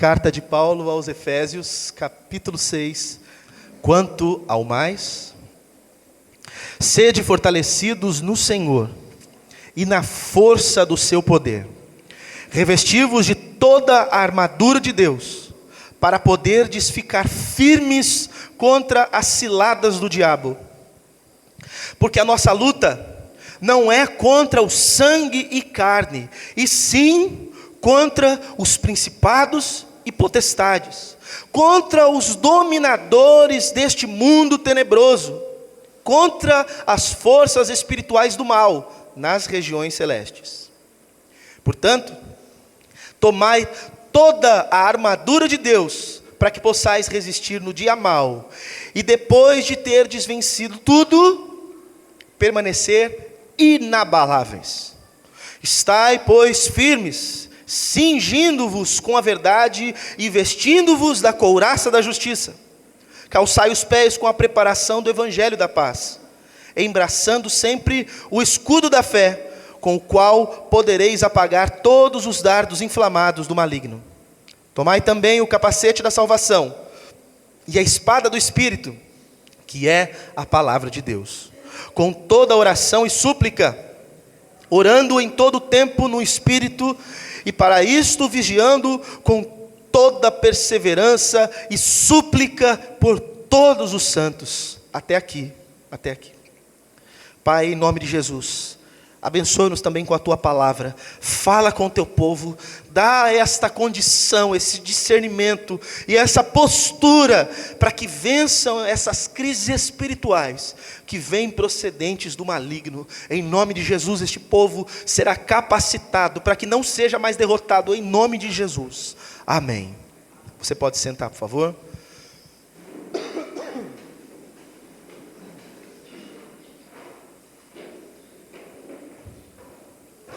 Carta de Paulo aos Efésios, capítulo 6. Quanto ao mais, sede fortalecidos no Senhor e na força do seu poder. Revesti-vos de toda a armadura de Deus, para poderdes ficar firmes contra as ciladas do diabo. Porque a nossa luta não é contra o sangue e carne, e sim contra os principados e potestades, contra os dominadores deste mundo tenebroso, contra as forças espirituais do mal nas regiões celestes. Portanto, tomai toda a armadura de Deus, para que possais resistir no dia mau, e depois de terdes vencido tudo, permanecer inabaláveis. Estai, pois, firmes, cingindo-vos com a verdade e vestindo-vos da couraça da justiça. Calçai os pés com a preparação do evangelho da paz, embraçando sempre o escudo da fé, com o qual podereis apagar todos os dardos inflamados do maligno. Tomai também o capacete da salvação e a espada do Espírito, que é a palavra de Deus, com toda oração e súplica, orando em todo tempo no Espírito, e para isto vigiando com toda perseverança e súplica por todos os santos. Até aqui. Pai, em nome de Jesus, abençoe-nos também com a Tua palavra. Fala com o Teu povo, dá esta condição, esse discernimento e essa postura, para que vençam essas crises espirituais que vêm procedentes do maligno. Em nome de Jesus, este povo será capacitado para que não seja mais derrotado, em nome de Jesus. Amém. Você pode sentar, por favor.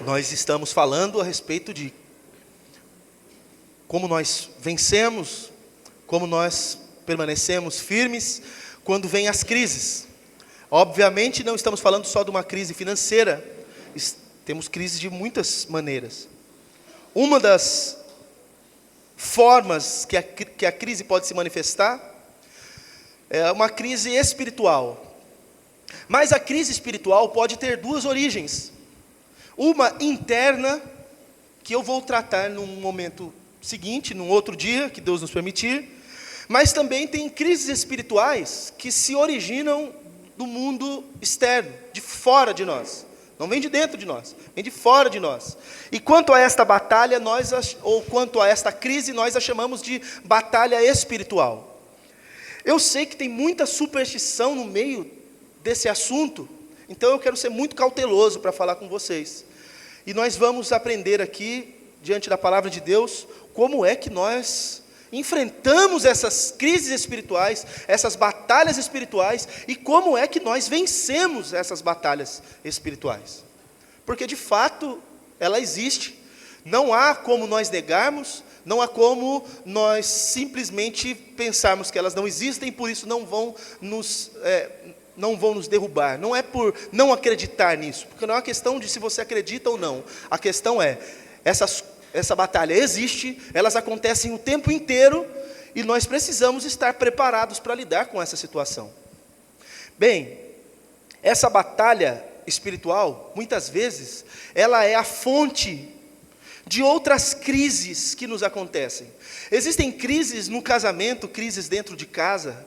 Nós estamos falando a respeito de como nós vencemos, como nós permanecemos firmes quando vêm as crises. Obviamente não estamos falando só de uma crise financeira, temos crises de muitas maneiras. Uma das formas que a crise pode se manifestar é uma crise espiritual. Mas a crise espiritual pode ter duas origens. Uma interna, que eu vou tratar num momento seguinte, num outro dia, que Deus nos permitir. Mas também tem crises espirituais que se originam do mundo externo, de fora de nós. Não vem de dentro de nós, vem de fora de nós. E quanto a esta batalha, quanto a esta crise, nós a chamamos de batalha espiritual. Eu sei que tem muita superstição no meio desse assunto, então eu quero ser muito cauteloso para falar com vocês. E nós vamos aprender aqui, diante da palavra de Deus, como é que nós enfrentamos essas crises espirituais, essas batalhas espirituais, e como é que nós vencemos essas batalhas espirituais. Porque de fato, ela existe. Não há como nós negarmos, não há como nós simplesmente pensarmos que elas não existem, por isso não vão nos derrubar. Não é por não acreditar nisso, porque não é uma questão de se você acredita ou não. A questão é, essa batalha existe, elas acontecem o tempo inteiro, e nós precisamos estar preparados para lidar com essa situação. Bem, essa batalha espiritual, muitas vezes, ela é a fonte de outras crises que nos acontecem. Existem crises no casamento, crises dentro de casa,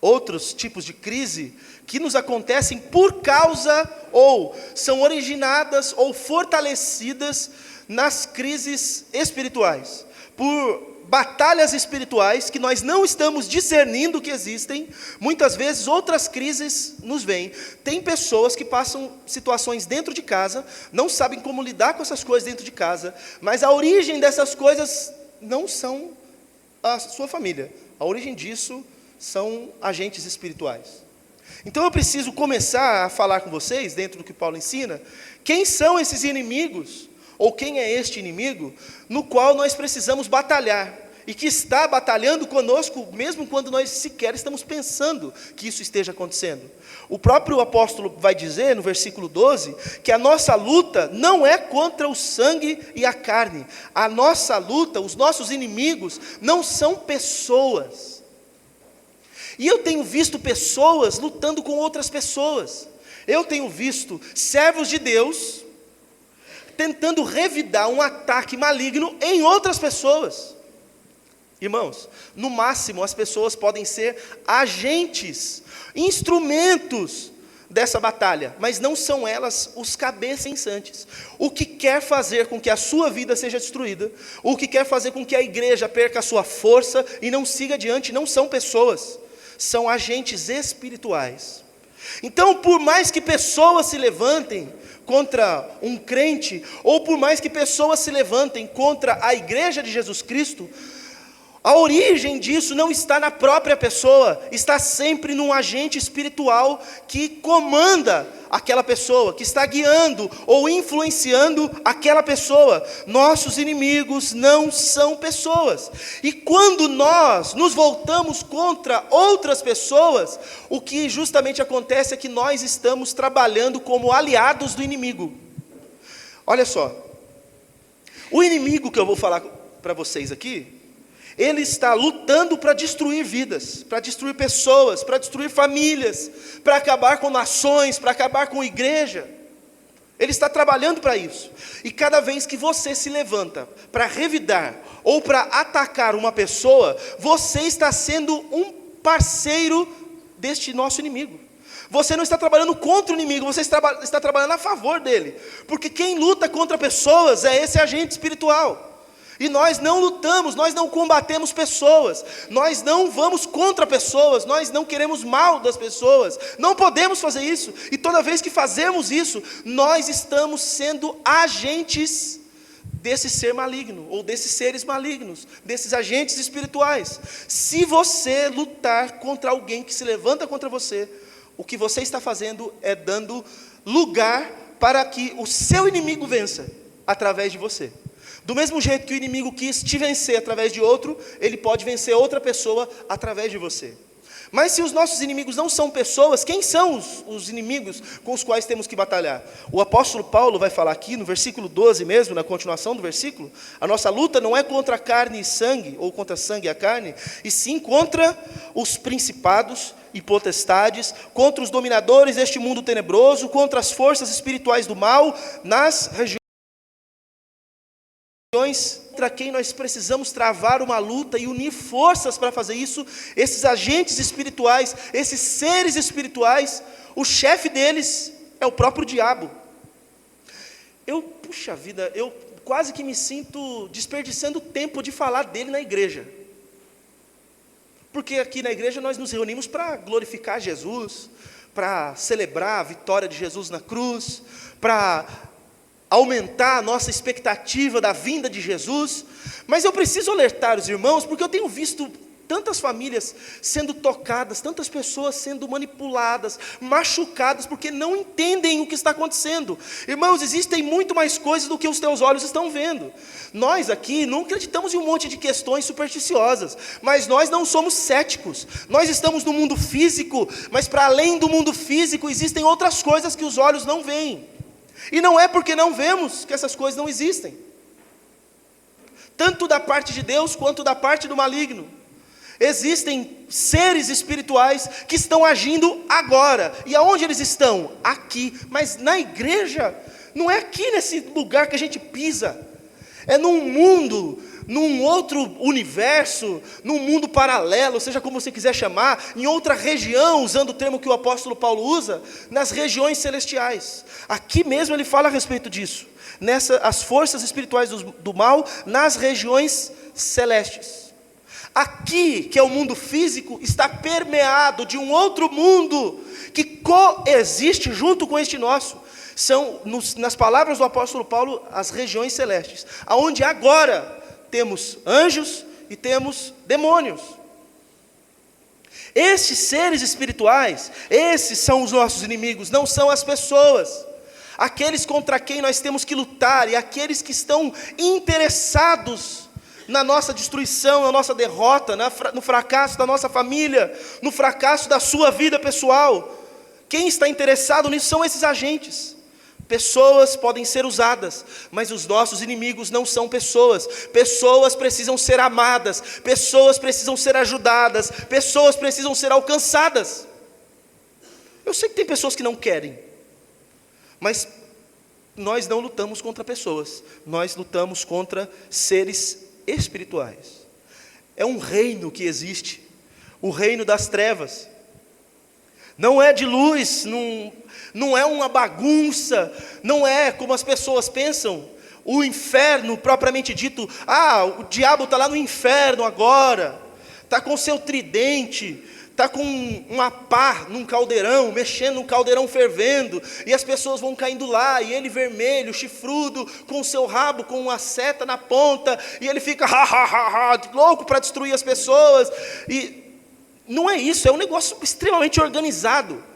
outros tipos de crise que nos acontecem por causa, ou são originadas ou fortalecidas nas crises espirituais, por batalhas espirituais que nós não estamos discernindo que existem. Muitas vezes outras crises nos vêm. Tem pessoas que passam situações dentro de casa, não sabem como lidar com essas coisas dentro de casa, mas a origem dessas coisas não são a sua família. A origem disso são agentes espirituais. Então eu preciso começar a falar com vocês, dentro do que Paulo ensina, quem são esses inimigos, ou quem é este inimigo, no qual nós precisamos batalhar. e que está batalhando conosco, mesmo quando nós sequer estamos pensando que isso esteja acontecendo. O próprio apóstolo vai dizer, no versículo 12, que a nossa luta não é contra o sangue e a carne. A nossa luta, os nossos inimigos, não são pessoas. E eu tenho visto pessoas lutando com outras pessoas. Eu tenho visto servos de Deus tentando revidar um ataque maligno em outras pessoas. Irmãos, no máximo as pessoas podem ser agentes, instrumentos dessa batalha, mas não são elas os cabeças pensantes. O que quer fazer com que a sua vida seja destruída, o que quer fazer com que a igreja perca a sua força e não siga adiante, não são pessoas, são agentes espirituais. Então, por mais que pessoas se levantem contra um crente, ou por mais que pessoas se levantem contra a igreja de Jesus Cristo, a origem disso não está na própria pessoa, está sempre num agente espiritual que comanda aquela pessoa, que está guiando ou influenciando aquela pessoa. Nossos inimigos não são pessoas. E quando nós nos voltamos contra outras pessoas, o que justamente acontece é que nós estamos trabalhando como aliados do inimigo. Olha só, o inimigo que eu vou falar para vocês aqui, ele está lutando para destruir vidas, para destruir pessoas, para destruir famílias, para acabar com nações, para acabar com igreja. Ele está trabalhando para isso. E cada vez que você se levanta para revidar ou para atacar uma pessoa, você está sendo um parceiro deste nosso inimigo. Você não está trabalhando contra o inimigo, você está trabalhando a favor dele. Porque quem luta contra pessoas é esse agente espiritual. E nós não lutamos, nós não combatemos pessoas, nós não vamos contra pessoas, nós não queremos mal das pessoas, não podemos fazer isso. E toda vez que fazemos isso, nós estamos sendo agentes desse ser maligno, ou desses seres malignos, desses agentes espirituais. Se você lutar contra alguém que se levanta contra você, o que você está fazendo é dando lugar para que o seu inimigo vença através de você. Do mesmo jeito que o inimigo quis te vencer através de outro, ele pode vencer outra pessoa através de você. Mas se os nossos inimigos não são pessoas, quem são os inimigos com os quais temos que batalhar? O apóstolo Paulo vai falar aqui no versículo 12 mesmo, na continuação do versículo, a nossa luta não é contra carne e sangue, ou contra sangue e a carne, e sim contra os principados e potestades, contra os dominadores deste mundo tenebroso, contra as forças espirituais do mal, nas regiões contra quem nós precisamos travar uma luta e unir forças para fazer isso. Esses agentes espirituais, esses seres espirituais, o chefe deles é o próprio diabo. Puxa vida, eu quase que me sinto desperdiçando tempo de falar dele na igreja. Porque aqui na igreja nós nos reunimos para glorificar Jesus, para celebrar a vitória de Jesus na cruz, para aumentar a nossa expectativa da vinda de Jesus. Mas eu preciso alertar os irmãos, porque eu tenho visto tantas famílias sendo tocadas, tantas pessoas sendo manipuladas, machucadas, porque não entendem o que está acontecendo. Irmãos, existem muito mais coisas do que os teus olhos estão vendo. Nós aqui não acreditamos em um monte de questões supersticiosas, mas nós não somos céticos. Nós estamos no mundo físico, mas para além do mundo físico existem outras coisas que os olhos não veem. E não é porque não vemos que essas coisas não existem. Tanto da parte de Deus quanto da parte do maligno. Existem seres espirituais que estão agindo agora. E aonde eles estão? Aqui. Mas na igreja, não é aqui nesse lugar que a gente pisa. É num mundo, num outro universo, num mundo paralelo, seja como você quiser chamar, em outra região, usando o termo que o apóstolo Paulo usa, nas regiões celestiais. Aqui mesmo ele fala a respeito disso. As forças espirituais do mal nas regiões celestes. Aqui, que é o mundo físico, está permeado de um outro mundo que coexiste junto com este nosso. São, nas palavras do apóstolo Paulo, as regiões celestes, aonde agora temos anjos e temos demônios. Esses seres espirituais, esses são os nossos inimigos, não são as pessoas. Aqueles contra quem nós temos que lutar e aqueles que estão interessados na nossa destruição, na nossa derrota, no fracasso da nossa família, no fracasso da sua vida pessoal. Quem está interessado nisso são esses agentes. Pessoas podem ser usadas, mas os nossos inimigos não são pessoas. Pessoas precisam ser amadas, pessoas precisam ser ajudadas, pessoas precisam ser alcançadas. Eu sei que tem pessoas que não querem, mas nós não lutamos contra pessoas, nós lutamos contra seres espirituais. É um reino que existe, o reino das trevas. Não é de luz, não é uma bagunça, não é como as pessoas pensam, o inferno propriamente dito. O diabo está lá no inferno agora, está com seu tridente, está com uma pá num caldeirão, mexendo num caldeirão fervendo, e as pessoas vão caindo lá, e ele vermelho, chifrudo, com o seu rabo, com uma seta na ponta, e ele fica louco para destruir as pessoas. E não é isso, é um negócio extremamente organizado.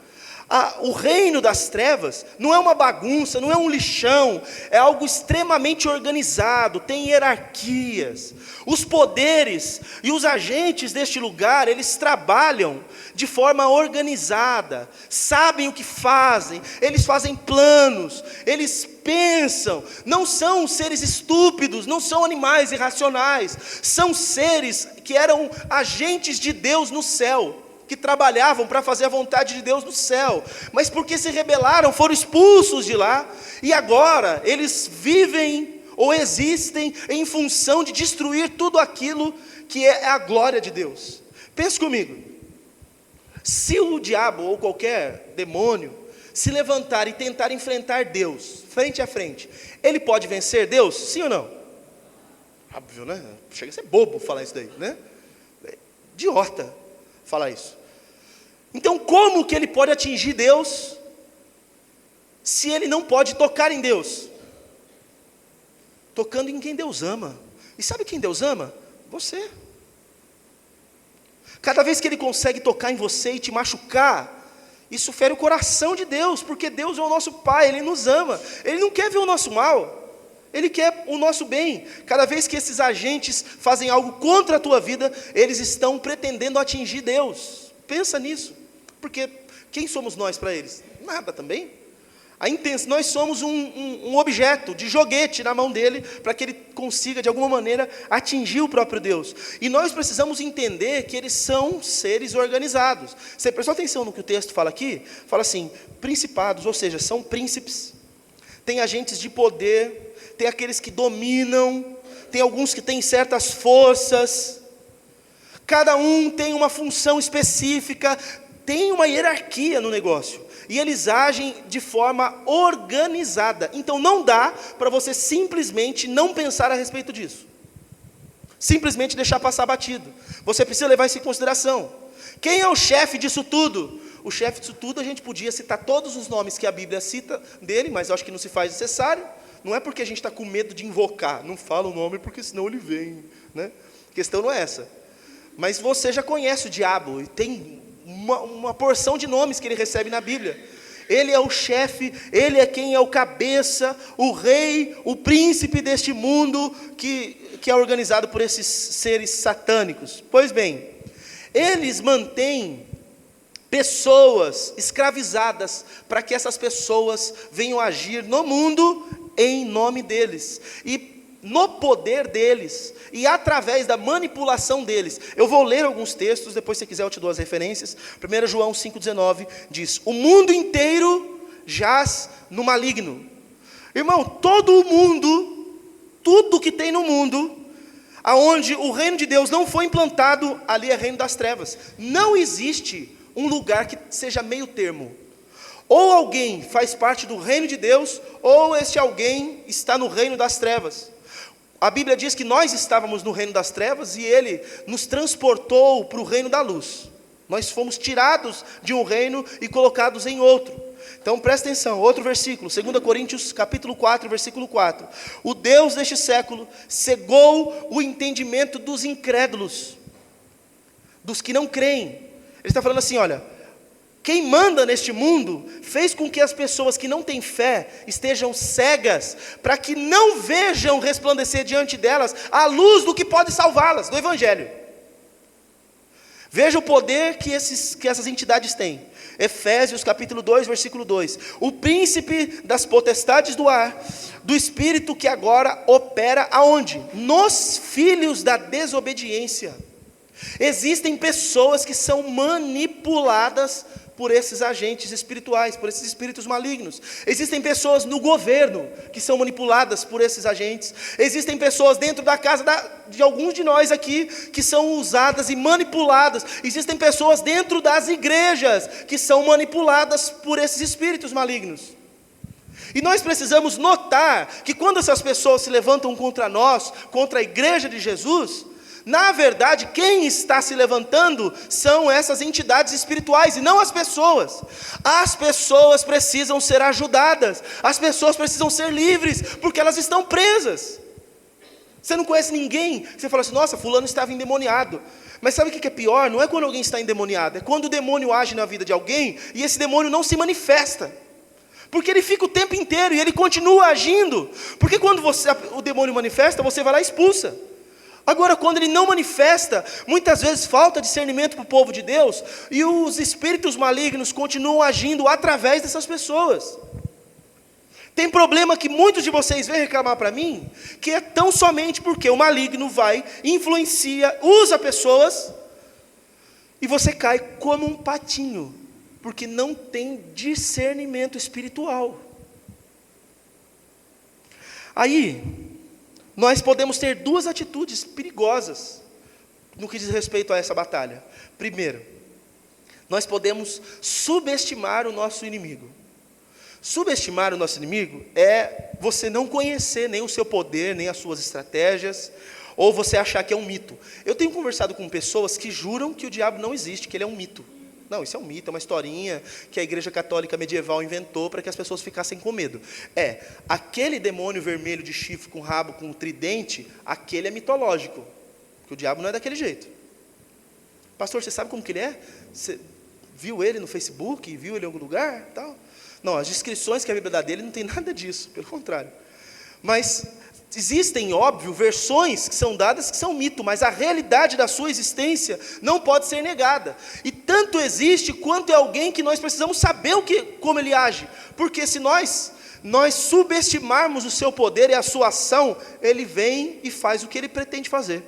O reino das trevas não é uma bagunça, não é um lixão, é algo extremamente organizado, tem hierarquias. Os poderes e os agentes deste lugar, eles trabalham de forma organizada, sabem o que fazem, eles fazem planos, eles pensam, não são seres estúpidos, não são animais irracionais, são seres que eram agentes de Deus no céu, que trabalhavam para fazer a vontade de Deus no céu, mas porque se rebelaram, foram expulsos de lá, e agora eles vivem ou existem em função de destruir tudo aquilo que é a glória de Deus. Pense comigo, se o diabo ou qualquer demônio se levantar e tentar enfrentar Deus, frente a frente, ele pode vencer Deus? Sim ou não? Óbvio, né? Chega a ser bobo falar isso daí, né? Idiota falar isso. Então como que ele pode atingir Deus, se ele não pode tocar em Deus? Tocando em quem Deus ama. E sabe quem Deus ama? Você. Cada vez que ele consegue tocar em você e te machucar, isso fere o coração de Deus, porque Deus é o nosso Pai, Ele nos ama, Ele não quer ver o nosso mal, Ele quer o nosso bem. Cada vez que esses agentes fazem algo contra a tua vida, eles estão pretendendo atingir Deus. Pensa nisso, porque quem somos nós para eles? Nada também. Nós somos um objeto de joguete na mão dele, para que ele consiga de alguma maneira atingir o próprio Deus. E nós precisamos entender que eles são seres organizados. Você prestou atenção no que o texto fala aqui? Fala assim, principados, ou seja, são príncipes, tem agentes de poder, tem aqueles que dominam, tem alguns que têm certas forças, cada um tem uma função específica, tem uma hierarquia no negócio. E eles agem de forma organizada. Então não dá para você simplesmente não pensar a respeito disso. Simplesmente deixar passar batido. Você precisa levar isso em consideração. Quem é o chefe disso tudo? O chefe disso tudo, a gente podia citar todos os nomes que a Bíblia cita dele, mas eu acho que não se faz necessário. Não é porque a gente está com medo de invocar. Não fala o nome porque senão ele vem, né? A questão não é essa. Mas você já conhece o diabo e tem uma porção de nomes que ele recebe na Bíblia. Ele é o chefe, ele é quem é o cabeça, o rei, o príncipe deste mundo que é organizado por esses seres satânicos. Pois bem, eles mantêm pessoas escravizadas para que essas pessoas venham agir no mundo em nome deles e no poder deles, e através da manipulação deles. Eu vou ler alguns textos, depois se quiser eu te dou as referências. 1 João 5,19 diz, o mundo inteiro jaz no maligno. Irmão, todo o mundo, tudo que tem no mundo, aonde o reino de Deus não foi implantado, ali é reino das trevas. Não existe um lugar que seja meio termo. Ou alguém faz parte do reino de Deus, ou este alguém está no reino das trevas. A Bíblia diz que nós estávamos no reino das trevas e Ele nos transportou para o reino da luz. Nós fomos tirados de um reino e colocados em outro. Então presta atenção, outro versículo, 2 Coríntios capítulo 4, versículo 4. O Deus deste século cegou o entendimento dos incrédulos, dos que não creem. Ele está falando assim, olha, Quem manda neste mundo fez com que as pessoas que não têm fé estejam cegas, para que não vejam resplandecer diante delas a luz do que pode salvá-las, do Evangelho. Veja o poder que essas entidades têm. Efésios capítulo 2, versículo 2. O príncipe das potestades do ar, do espírito que agora opera aonde? Nos filhos da desobediência. Existem pessoas que são manipuladas por esses agentes espirituais, por esses espíritos malignos. Existem pessoas no governo que são manipuladas por esses agentes. Existem pessoas dentro da casa de alguns de nós aqui que são usadas e manipuladas. Existem pessoas dentro das igrejas que são manipuladas por esses espíritos malignos. E nós precisamos notar que quando essas pessoas se levantam contra nós, contra a igreja de Jesus, na verdade, quem está se levantando são essas entidades espirituais e não as pessoas. As pessoas precisam ser ajudadas, as pessoas precisam ser livres, porque elas estão presas. Você não conhece ninguém, você fala assim, nossa, fulano estava endemoniado. Mas sabe o que é pior? Não é quando alguém está endemoniado, é quando o demônio age na vida de alguém e esse demônio não se manifesta. Porque ele fica o tempo inteiro e ele continua agindo. Porque quando o demônio manifesta, você vai lá e expulsa. Agora, quando ele não manifesta, muitas vezes falta discernimento para o povo de Deus, e os espíritos malignos continuam agindo através dessas pessoas. Tem problema que muitos de vocês vêm reclamar para mim, que é tão somente porque o maligno vai, influencia, usa pessoas, e você cai como um patinho, porque não tem discernimento espiritual. Aí, nós podemos ter duas atitudes perigosas no que diz respeito a essa batalha. Primeiro, nós podemos subestimar o nosso inimigo. Subestimar o nosso inimigo é você não conhecer nem o seu poder, nem as suas estratégias, ou você achar que é um mito. Eu tenho conversado com pessoas que juram que o diabo não existe, que ele é um mito. Não, isso é um mito, é uma historinha que a igreja católica medieval inventou para que as pessoas ficassem com medo. Aquele demônio vermelho de chifre com rabo, com tridente, aquele é mitológico, porque o diabo não é daquele jeito. Pastor, você sabe como que ele é? Você viu ele no Facebook, viu ele em algum lugar? Tal? Não, as descrições que a Bíblia dá dele não tem nada disso, pelo contrário. Mas existem, óbvio, versões que são dadas que são mito, mas a realidade da sua existência não pode ser negada. E tanto existe quanto é alguém que nós precisamos saber como ele age. Porque se nós subestimarmos o seu poder e a sua ação, ele vem e faz o que ele pretende fazer.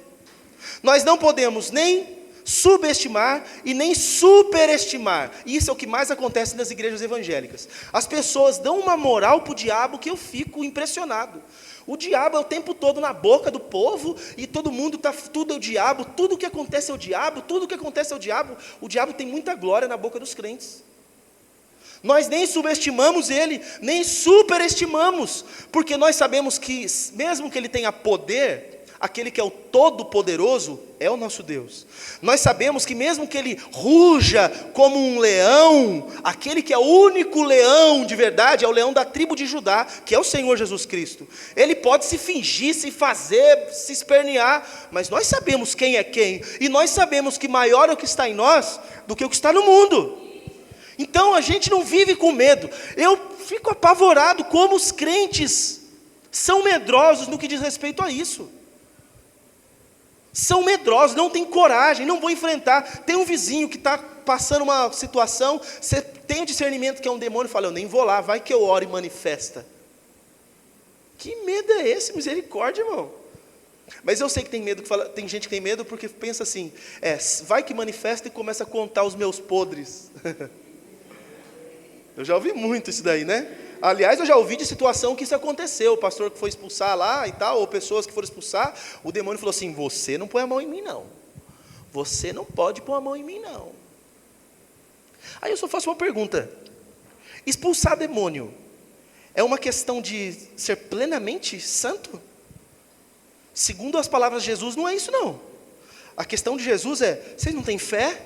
Nós não podemos nem subestimar e nem superestimar. Isso é o que mais acontece nas igrejas evangélicas. As pessoas dão uma moral para o diabo que eu fico impressionado. O diabo é o tempo todo na boca do povo, e todo mundo tudo é o diabo, tudo o que acontece é o diabo, tudo o que acontece é o diabo. O diabo tem muita glória na boca dos crentes. Nós nem subestimamos ele, nem superestimamos, porque nós sabemos que, mesmo que ele tenha poder, aquele que é o Todo-Poderoso é o nosso Deus. Nós sabemos que mesmo que ele ruja como um leão, aquele que é o único leão de verdade, é o leão da tribo de Judá, que é o Senhor Jesus Cristo. Ele pode se fingir, se fazer, se espernear, mas nós sabemos quem é quem, e nós sabemos que maior é o que está em nós do que o que está no mundo. Então a gente não vive com medo. Eu fico apavorado como os crentes são medrosos no que diz respeito a isso. São medrosos, não têm coragem, não vão enfrentar. Tem um vizinho que está passando uma situação, você tem o discernimento que é um demônio, fala, eu nem vou lá, vai que eu oro e manifesta. Que medo é esse? Misericórdia, irmão. Mas eu sei que tem gente que tem medo porque pensa assim, vai que manifesta e começa a contar os meus podres. Eu já ouvi muito isso daí, né? Aliás, eu já ouvi de situação que isso aconteceu, o pastor que foi expulsar lá e tal, ou pessoas que foram expulsar, o demônio falou assim, você não põe a mão em mim não, você não pode pôr a mão em mim não. Aí eu só faço uma pergunta, expulsar demônio é uma questão de ser plenamente santo? Segundo as palavras de Jesus, não é isso não. A questão de Jesus é, vocês não têm fé?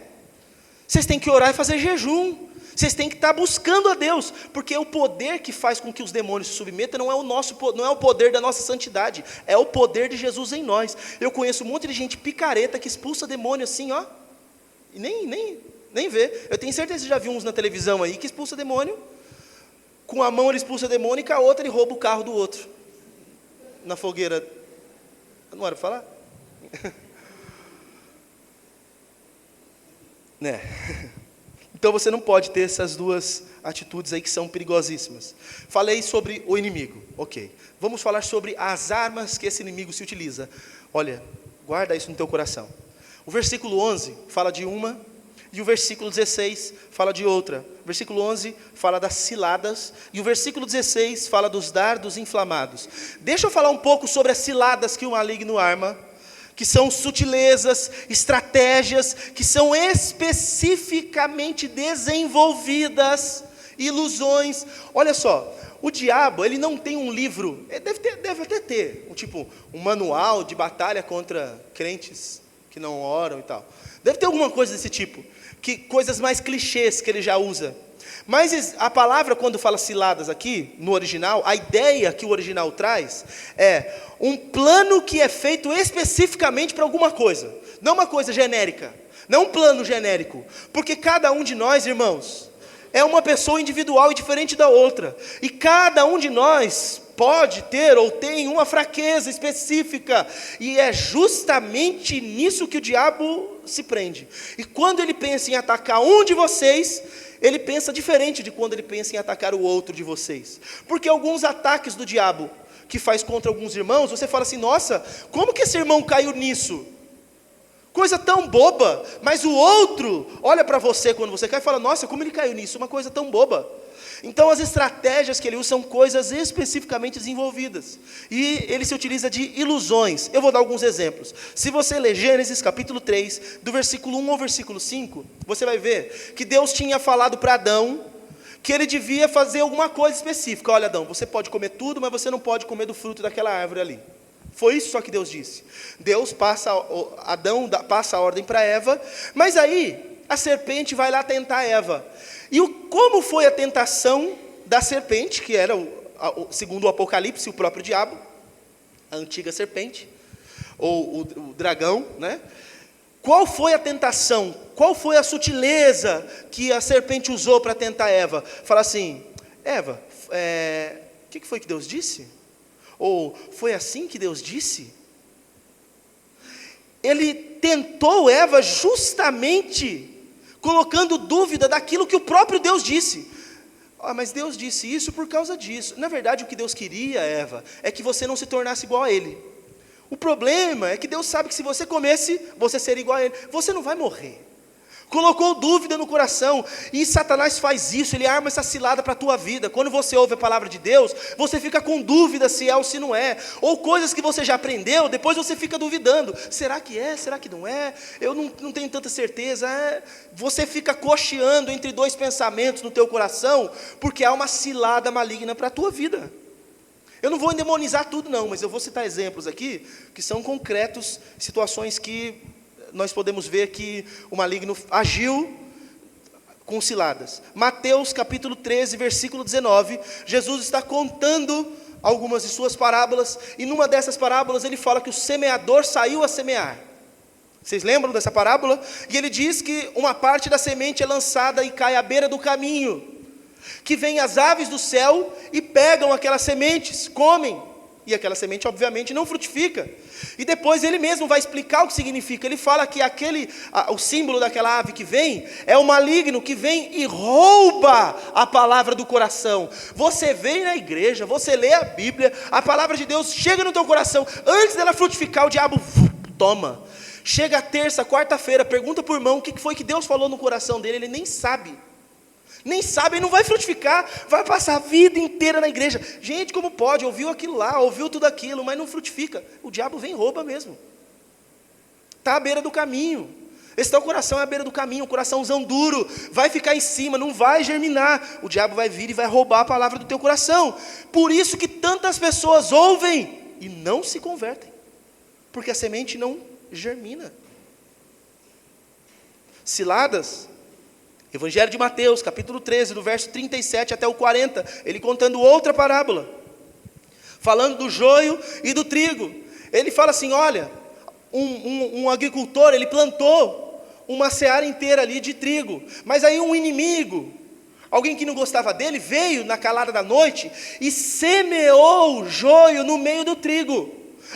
Vocês têm que orar e fazer jejum. Vocês têm que estar buscando a Deus, porque o poder que faz com que os demônios se submetam não é o poder da nossa santidade, é o poder de Jesus em nós. Eu conheço um monte de gente picareta que expulsa demônio assim, ó, e nem Nem vê. Eu tenho certeza que você já viu uns na televisão aí que expulsa demônio. Com a mão ele expulsa demônio e com a outra ele rouba o carro do outro. Na fogueira. Não era para falar? Né? Então você não pode ter essas duas atitudes aí que são perigosíssimas. Falei sobre o inimigo, ok. Vamos falar sobre as armas que esse inimigo se utiliza. Olha, guarda isso no teu coração. O versículo 11 fala de uma, e o versículo 16 fala de outra. O versículo 11 fala das ciladas, e o versículo 16 fala dos dardos inflamados. Deixa eu falar um pouco sobre as ciladas que o maligno arma, que são sutilezas, estratégias, que são especificamente desenvolvidas, ilusões. Olha só, o diabo, ele não tem um livro, deve até ter, um manual de batalha contra crentes que não oram e tal. Deve ter alguma coisa desse tipo, coisas mais clichês que ele já usa. Mas a palavra, quando fala ciladas aqui, no original, a ideia que o original traz é um plano que é feito especificamente para alguma coisa. Não uma coisa genérica, não um plano genérico. Porque cada um de nós, irmãos, é uma pessoa individual e diferente da outra. E cada um de nós pode ter ou tem uma fraqueza específica. E é justamente nisso que o diabo se prende. E quando ele pensa em atacar um de vocês, ele pensa diferente de quando ele pensa em atacar o outro de vocês. Porque alguns ataques do diabo que faz contra alguns irmãos, você fala assim, nossa, como que esse irmão caiu nisso? Coisa tão boba. Mas o outro olha para você quando você cai e fala, nossa, como ele caiu nisso? Uma coisa tão boba. Então as estratégias que ele usa são coisas especificamente desenvolvidas. E ele se utiliza de ilusões. Eu vou dar alguns exemplos. Se você ler Gênesis capítulo 3, do versículo 1 ao versículo 5, você vai ver que Deus tinha falado para Adão que ele devia fazer alguma coisa específica. Olha, Adão, você pode comer tudo, mas você não pode comer do fruto daquela árvore ali. Foi isso só que Deus disse. Adão passa a ordem para Eva, mas aí a serpente vai lá tentar Eva. E como foi a tentação da serpente, que era, segundo o Apocalipse, o próprio diabo, a antiga serpente, ou o dragão, né? Qual foi a tentação? Qual foi a sutileza que a serpente usou para tentar Eva? Fala assim, Eva, o que foi que Deus disse? Ou foi assim que Deus disse? Ele tentou Eva justamente colocando dúvida daquilo que o próprio Deus disse. Mas Deus disse isso por causa disso. Na verdade, o que Deus queria, Eva, é que você não se tornasse igual a Ele. O problema é que Deus sabe que se você comesse, você seria igual a Ele. Você não vai morrer. Colocou dúvida no coração, e Satanás faz isso, ele arma essa cilada para a tua vida. Quando você ouve a palavra de Deus, você fica com dúvida se é ou se não é, ou coisas que você já aprendeu, depois você fica duvidando, será que é, será que não é, eu não tenho tanta certeza, você fica cocheando entre dois pensamentos no teu coração, porque há uma cilada maligna para a tua vida. Eu não vou endemonizar tudo não, mas eu vou citar exemplos aqui, que são concretos, situações que nós podemos ver que o maligno agiu com ciladas. Mateus capítulo 13, versículo 19, Jesus está contando algumas de suas parábolas, e numa dessas parábolas ele fala que o semeador saiu a semear. Vocês lembram dessa parábola? E ele diz que uma parte da semente é lançada e cai à beira do caminho, que vêm as aves do céu e pegam aquelas sementes, comem, e aquela semente obviamente não frutifica. E depois ele mesmo vai explicar o que significa. Ele fala que o símbolo daquela ave que vem é o maligno que vem e rouba a palavra do coração. Você vem na igreja, você lê a Bíblia, a palavra de Deus chega no teu coração, antes dela frutificar, o diabo toma. Chega a terça, quarta-feira, pergunta para o irmão o que foi que Deus falou no coração dele, ele nem sabe. Nem sabe, e não vai frutificar, vai passar a vida inteira na igreja. Gente, como pode? Ouviu aquilo lá, ouviu tudo aquilo, mas não frutifica. O diabo vem e rouba mesmo. Está à beira do caminho. Esse teu coração é à beira do caminho, um coraçãozão duro, vai ficar em cima, não vai germinar. O diabo vai vir e vai roubar a palavra do teu coração. Por isso que tantas pessoas ouvem e não se convertem, porque a semente não germina. Ciladas. Evangelho de Mateus, capítulo 13, do verso 37 até o 40, ele contando outra parábola, falando do joio e do trigo. Ele fala assim, olha, um agricultor, ele plantou uma seara inteira ali de trigo. Mas aí um inimigo, alguém que não gostava dele, veio na calada da noite e semeou o joio no meio do trigo.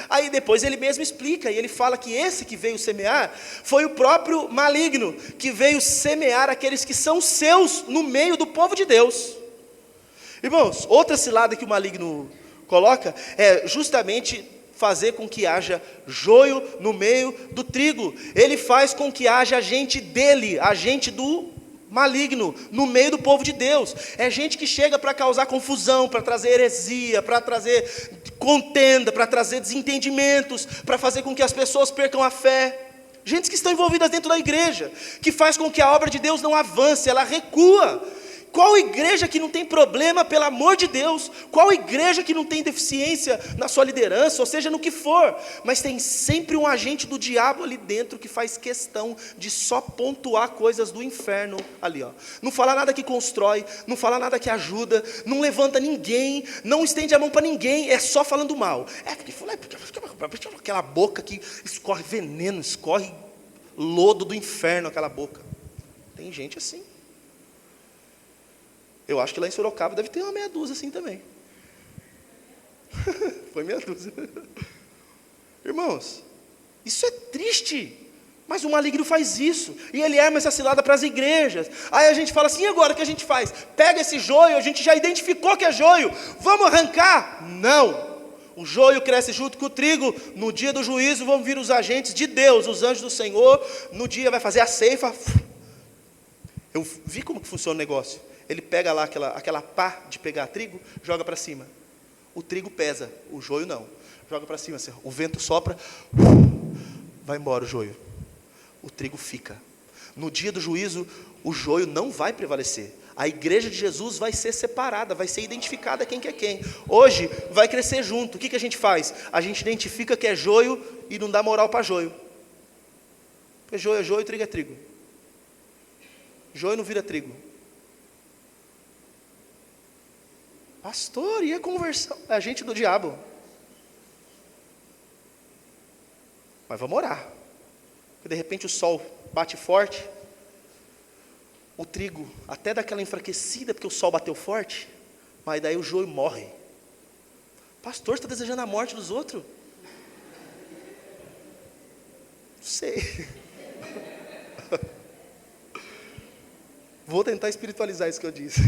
Aí depois ele mesmo explica, e ele fala que esse que veio semear, foi o próprio maligno, que veio semear aqueles que são seus no meio do povo de Deus. Irmãos, outra cilada que o maligno coloca, é justamente fazer com que haja joio no meio do trigo. Ele faz com que haja gente dele, a gente do maligno, no meio do povo de Deus. É gente que chega para causar confusão, para trazer heresia, para trazer contenda, para trazer desentendimentos, para fazer com que as pessoas percam a fé. Gente que estão envolvidas dentro da igreja, que faz com que a obra de Deus não avance, ela recua. Qual igreja que não tem problema, pelo amor de Deus? Qual igreja que não tem deficiência na sua liderança, ou seja, no que for? Mas tem sempre um agente do diabo ali dentro que faz questão de só pontuar coisas do inferno ali, ó. Não fala nada que constrói, não fala nada que ajuda, não levanta ninguém, não estende a mão para ninguém, é só falando mal. Porque aquela boca que escorre veneno, escorre lodo do inferno, aquela boca. Tem gente assim. Eu acho que lá em Sorocaba deve ter uma meia dúzia assim também. Foi meia dúzia. Irmãos, isso é triste. Mas o maligno faz isso. E ele arma essa cilada para as igrejas. Aí a gente fala assim, e agora o que a gente faz? Pega esse joio, a gente já identificou que é joio. Vamos arrancar? Não. O joio cresce junto com o trigo. No dia do juízo vão vir os agentes de Deus, os anjos do Senhor. No dia vai fazer a ceifa. Eu vi como que funciona o negócio. Ele pega lá aquela pá de pegar trigo, joga para cima. O trigo pesa, o joio não. Joga para cima, assim, o vento sopra, vai embora o joio. O trigo fica. No dia do juízo, o joio não vai prevalecer. A igreja de Jesus vai ser separada, vai ser identificada quem que é quem. Hoje, vai crescer junto. O que a gente faz? A gente identifica que é joio e não dá moral para joio. Porque joio é joio, trigo é trigo. Joio não vira trigo. Pastor, e a conversão? É a gente do diabo. Mas vamos orar. Porque de repente o sol bate forte. O trigo até dá aquela enfraquecida, porque o sol bateu forte. Mas daí o joio morre. Pastor, você está desejando a morte dos outros? Não sei. Vou tentar espiritualizar isso que eu disse.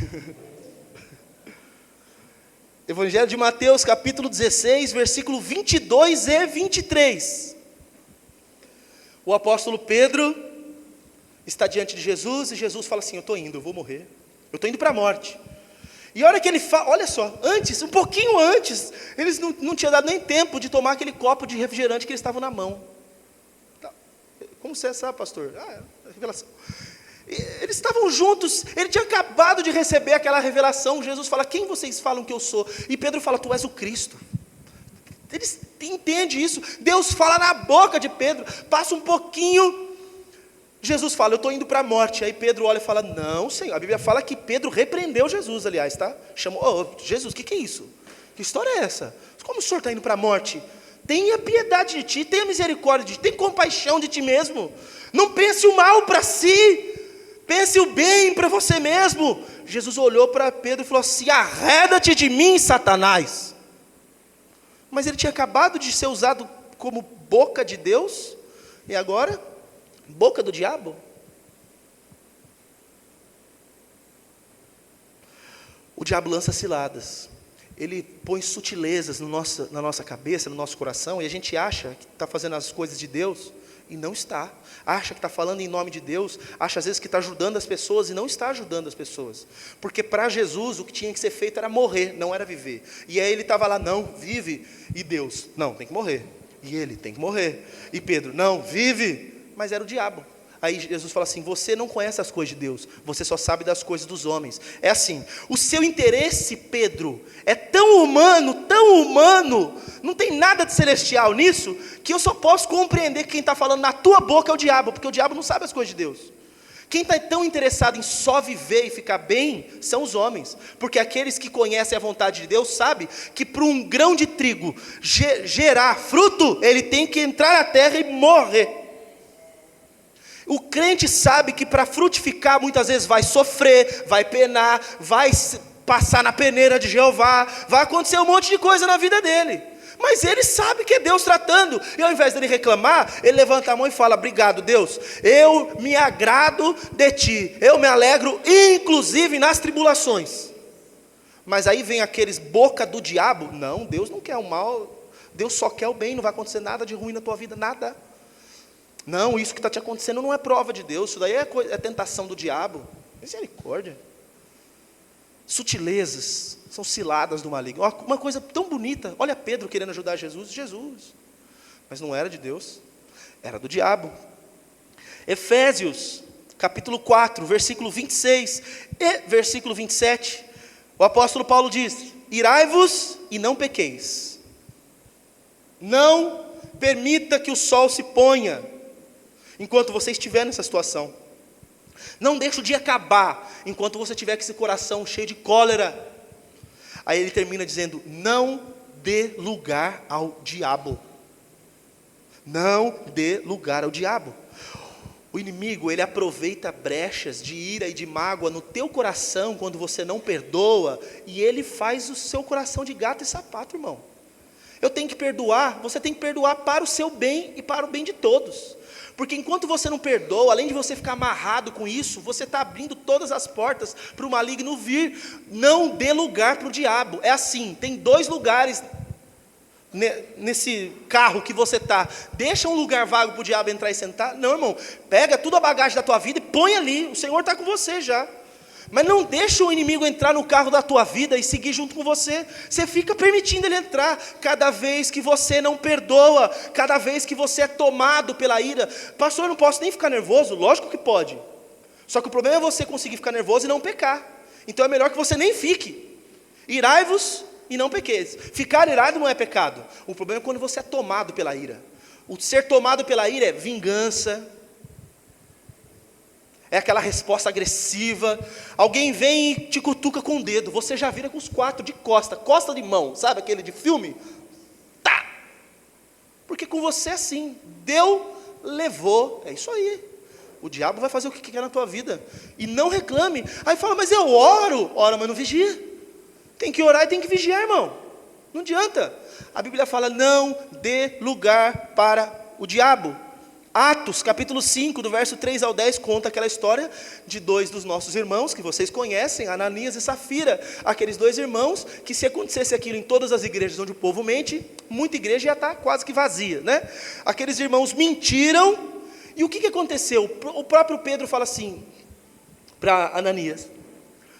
Evangelho de Mateus, capítulo 16, versículo 22 e 23. O apóstolo Pedro está diante de Jesus, e Jesus fala assim, eu estou indo, eu vou morrer. Eu estou indo para a morte. E a hora que ele fala, olha só, antes, um pouquinho antes, eles não tinham dado nem tempo de tomar aquele copo de refrigerante que eles estavam na mão. Como você sabe, pastor? É revelação. Eles estavam juntos, ele tinha acabado de receber aquela revelação. Jesus fala, quem vocês falam que eu sou? E Pedro fala, tu és o Cristo. Eles entendem isso. Deus fala na boca de Pedro. Passa um pouquinho, Jesus fala, eu estou indo para a morte. Aí Pedro olha e fala, não, Senhor. A Bíblia fala que Pedro repreendeu Jesus, aliás, tá? Chamou, Jesus, o que é isso? Que história é essa? Como o Senhor está indo para a morte? Tenha piedade de ti, tenha misericórdia de ti, tenha compaixão de ti mesmo. Não pense o mal para si. Pense o bem para você mesmo. Jesus olhou para Pedro e falou assim, arreda-te de mim, Satanás. Mas ele tinha acabado de ser usado como boca de Deus, e agora, boca do diabo. O diabo lança ciladas. Ele põe sutilezas na nossa cabeça, no nosso coração, e a gente acha que está fazendo as coisas de Deus, e não está. Acha que está falando em nome de Deus, acha às vezes que está ajudando as pessoas, e não está ajudando as pessoas. Porque para Jesus o que tinha que ser feito era morrer, não era viver. E aí ele estava lá, não, vive. E Deus, não, tem que morrer. E ele, tem que morrer. E Pedro, não, vive. Mas era o diabo. Aí Jesus fala assim, você não conhece as coisas de Deus, você só sabe das coisas dos homens. É assim, o seu interesse, Pedro, é tão humano, não tem nada de celestial nisso, que eu só posso compreender que quem está falando na tua boca é o diabo, porque o diabo não sabe as coisas de Deus. Quem está tão interessado em só viver e ficar bem, são os homens, porque aqueles que conhecem a vontade de Deus, sabem que para um grão de trigo gerar fruto, ele tem que entrar na terra e morrer. O crente sabe que para frutificar muitas vezes vai sofrer, vai penar, vai passar na peneira de Jeová, vai acontecer um monte de coisa na vida dele. Mas ele sabe que é Deus tratando, e ao invés dele reclamar, ele levanta a mão e fala: obrigado Deus, eu me agrado de ti, eu me alegro inclusive nas tribulações. Mas aí vem aqueles boca do diabo: não, Deus não quer o mal, Deus só quer o bem, não vai acontecer nada de ruim na tua vida, nada. Não, isso que está te acontecendo não é prova de Deus, isso daí é tentação do diabo. Misericórdia. Sutilezas, são ciladas do maligno. Uma coisa tão bonita, olha Pedro querendo ajudar Jesus, mas não era de Deus, era do diabo. Efésios, capítulo 4, versículo 26 e versículo 27, o apóstolo Paulo diz: irai-vos e não pequeis, não permita que o sol se ponha, enquanto você estiver nessa situação. Não deixe o dia acabar, enquanto você tiver com esse coração cheio de cólera. Aí ele termina dizendo: não dê lugar ao diabo. Não dê lugar ao diabo. O inimigo, ele aproveita brechas de ira e de mágoa no teu coração, quando você não perdoa, e ele faz o seu coração de gato e sapato, irmão. Eu tenho que perdoar, você tem que perdoar para o seu bem e para o bem de todos. Porque enquanto você não perdoa, além de você ficar amarrado com isso, você está abrindo todas as portas para o maligno vir. Não dê lugar para o diabo. É assim, tem 2 lugares nesse carro que você está. Deixa um lugar vago para o diabo entrar e sentar. Não, irmão, pega toda a bagagem da tua vida e põe ali. O Senhor está com você já. Mas não deixa o inimigo entrar no carro da tua vida e seguir junto com você. Você fica permitindo ele entrar. Cada vez que você não perdoa, cada vez que você é tomado pela ira. Pastor, eu não posso nem ficar nervoso? Lógico que pode. Só que o problema é você conseguir ficar nervoso e não pecar. Então é melhor que você nem fique. Irai-vos e não pequeis. Ficar irado não é pecado. O problema é quando você é tomado pela ira. O ser tomado pela ira é vingança, é aquela resposta agressiva. Alguém vem e te cutuca com o dedo, você já vira com os 4 de costa de mão, sabe aquele de filme? Tá! Porque com você é assim, deu, levou, é isso aí. O diabo vai fazer o que quer na tua vida, e não reclame. Aí fala: mas eu oro, mas não vigia. Tem que orar e tem que vigiar, irmão, não adianta. A Bíblia fala: não dê lugar para o diabo. Atos, capítulo 5, do verso 3 ao 10, conta aquela história de 2 dos nossos irmãos, que vocês conhecem, Ananias e Safira. Aqueles 2 irmãos, que se acontecesse aquilo em todas as igrejas onde o povo mente, muita igreja ia estar quase que vazia, né? Aqueles irmãos mentiram, e o que aconteceu? O próprio Pedro fala assim, para Ananias: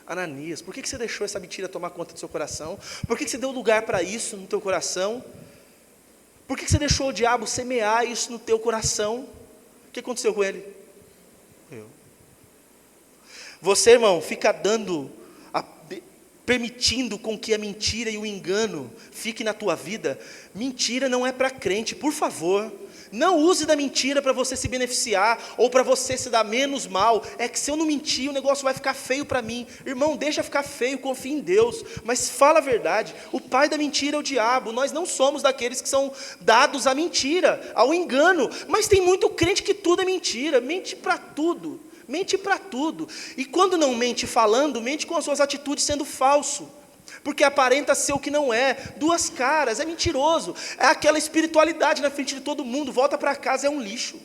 Ananias, por que você deixou essa mentira tomar conta do seu coração? Por que você deu lugar para isso no teu coração? Por que você deixou o diabo semear isso no teu coração? O que aconteceu com ele? Morreu. Você, irmão, fica permitindo com que a mentira e o engano fique na tua vida. Mentira não é para crente, por favor. Não use da mentira para você se beneficiar, ou para você se dar menos mal. É que se eu não mentir, o negócio vai ficar feio para mim. Irmão, deixa ficar feio, confia em Deus, mas fala a verdade. O pai da mentira é o diabo. Nós não somos daqueles que são dados à mentira, ao engano. Mas tem muito crente que tudo é mentira, mente para tudo. Mente para tudo. E quando não mente falando, mente com as suas atitudes sendo falso. Porque aparenta ser o que não é, 2 caras, é mentiroso, é aquela espiritualidade na frente de todo mundo, volta para casa, é um lixo.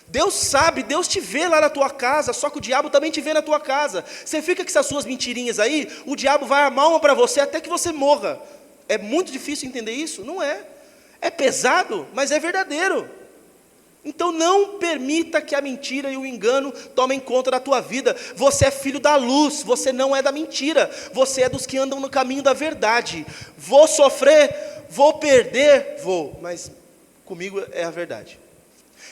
Deus sabe, Deus te vê lá na tua casa, só que o diabo também te vê na tua casa. Você fica com essas suas mentirinhas aí, o diabo vai armar uma para você até que você morra. É muito difícil entender isso? Não é. É pesado, mas é verdadeiro. Então não permita que a mentira e o engano tomem conta da tua vida. Você é filho da luz, você não é da mentira. Você é dos que andam no caminho da verdade. Vou sofrer, vou perder, vou, mas comigo é a verdade.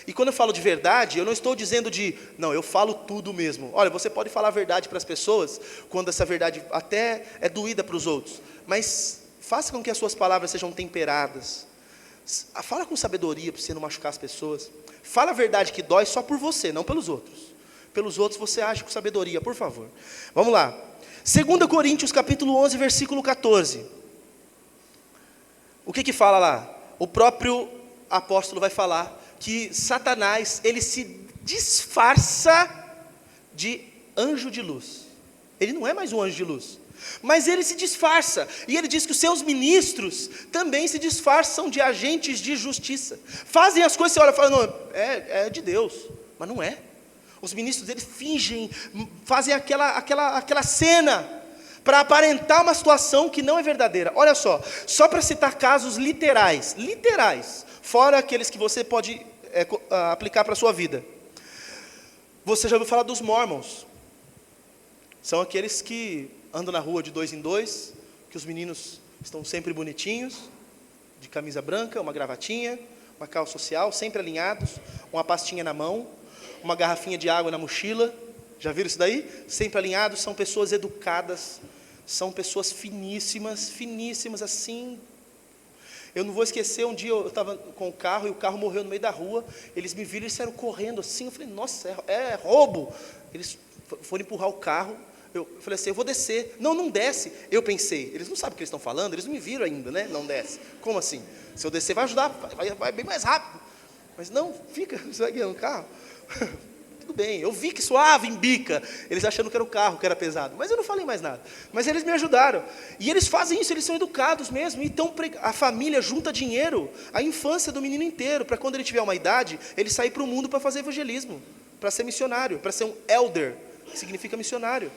E quando eu falo de verdade, eu não estou dizendo não, eu falo tudo mesmo. Olha, você pode falar a verdade para as pessoas, quando essa verdade até é doída para os outros. Mas faça com que as suas palavras sejam temperadas. Fala com sabedoria para você não machucar as pessoas. Fala a verdade que dói só por você, não pelos outros. Pelos outros você age com sabedoria, por favor. Vamos lá. 2 Coríntios capítulo 11, versículo 14. O que fala lá? O próprio apóstolo vai falar que Satanás, ele se disfarça de anjo de luz. Ele não é mais um anjo de luz, mas ele se disfarça, e ele diz que os seus ministros também se disfarçam de agentes de justiça, fazem as coisas, você olha e fala, não, é de Deus, mas não é. Os ministros, eles fingem, fazem aquela cena, para aparentar uma situação que não é verdadeira. Olha só para citar casos literais, fora aqueles que você pode aplicar para a sua vida. Você já ouviu falar dos Mormons? São aqueles que andam na rua de 2 em 2, que os meninos estão sempre bonitinhos, de camisa branca, uma gravatinha, uma calça social, sempre alinhados, uma pastinha na mão, uma garrafinha de água na mochila. Já viram isso daí? Sempre alinhados, são pessoas educadas, são pessoas finíssimas assim. Eu não vou esquecer, um dia eu estava com o carro, e o carro morreu no meio da rua, eles me viram, eles saíram correndo assim, eu falei, nossa, é roubo. Eles foram empurrar o carro, eu falei assim, eu vou descer. Não desce. Eu pensei, eles não sabem o que eles estão falando, eles não me viram ainda, né? Não desce. Como assim? Se eu descer vai ajudar, vai bem mais rápido. Mas não, fica, você vai guiando o carro. Tudo bem, eu vi que suave, embica, eles achando que era o carro, que era pesado, mas eu não falei mais nada, mas eles me ajudaram, e eles fazem isso, eles são educados mesmo, então a família junta dinheiro, a infância do menino inteiro, para quando ele tiver uma idade, ele sair para o mundo para fazer evangelismo, para ser missionário, para ser um elder, que significa missionário,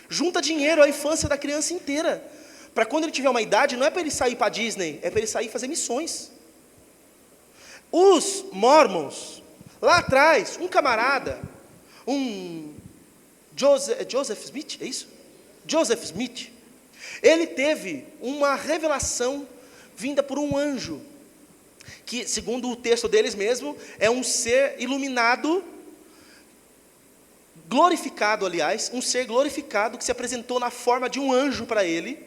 junta dinheiro a infância da criança inteira, para quando ele tiver uma idade, não é para ele sair para a Disney, é para ele sair e fazer missões. Os Mormons, lá atrás, um camarada, Joseph Smith, é isso? Joseph Smith, ele teve uma revelação vinda por um anjo, que segundo o texto deles mesmo, é um ser iluminado, glorificado aliás, um ser glorificado que se apresentou na forma de um anjo para ele,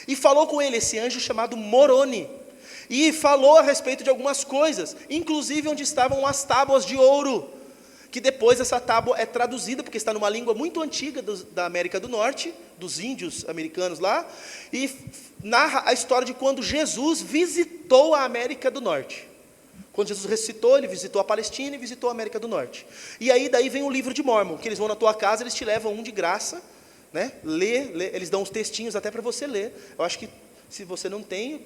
e falou com ele, esse anjo chamado Moroni, e falou a respeito de algumas coisas, inclusive onde estavam as tábuas de ouro, que depois essa tábua é traduzida, porque está numa língua muito antiga da América do Norte, dos índios americanos lá, e narra a história de quando Jesus visitou a América do Norte. Quando Jesus ressuscitou, ele visitou a Palestina e visitou a América do Norte. E aí daí vem o livro de Mórmon, que eles vão na tua casa, eles te levam um de graça, né? Lê, eles dão uns textinhos até para você ler. Eu acho que se você não tem,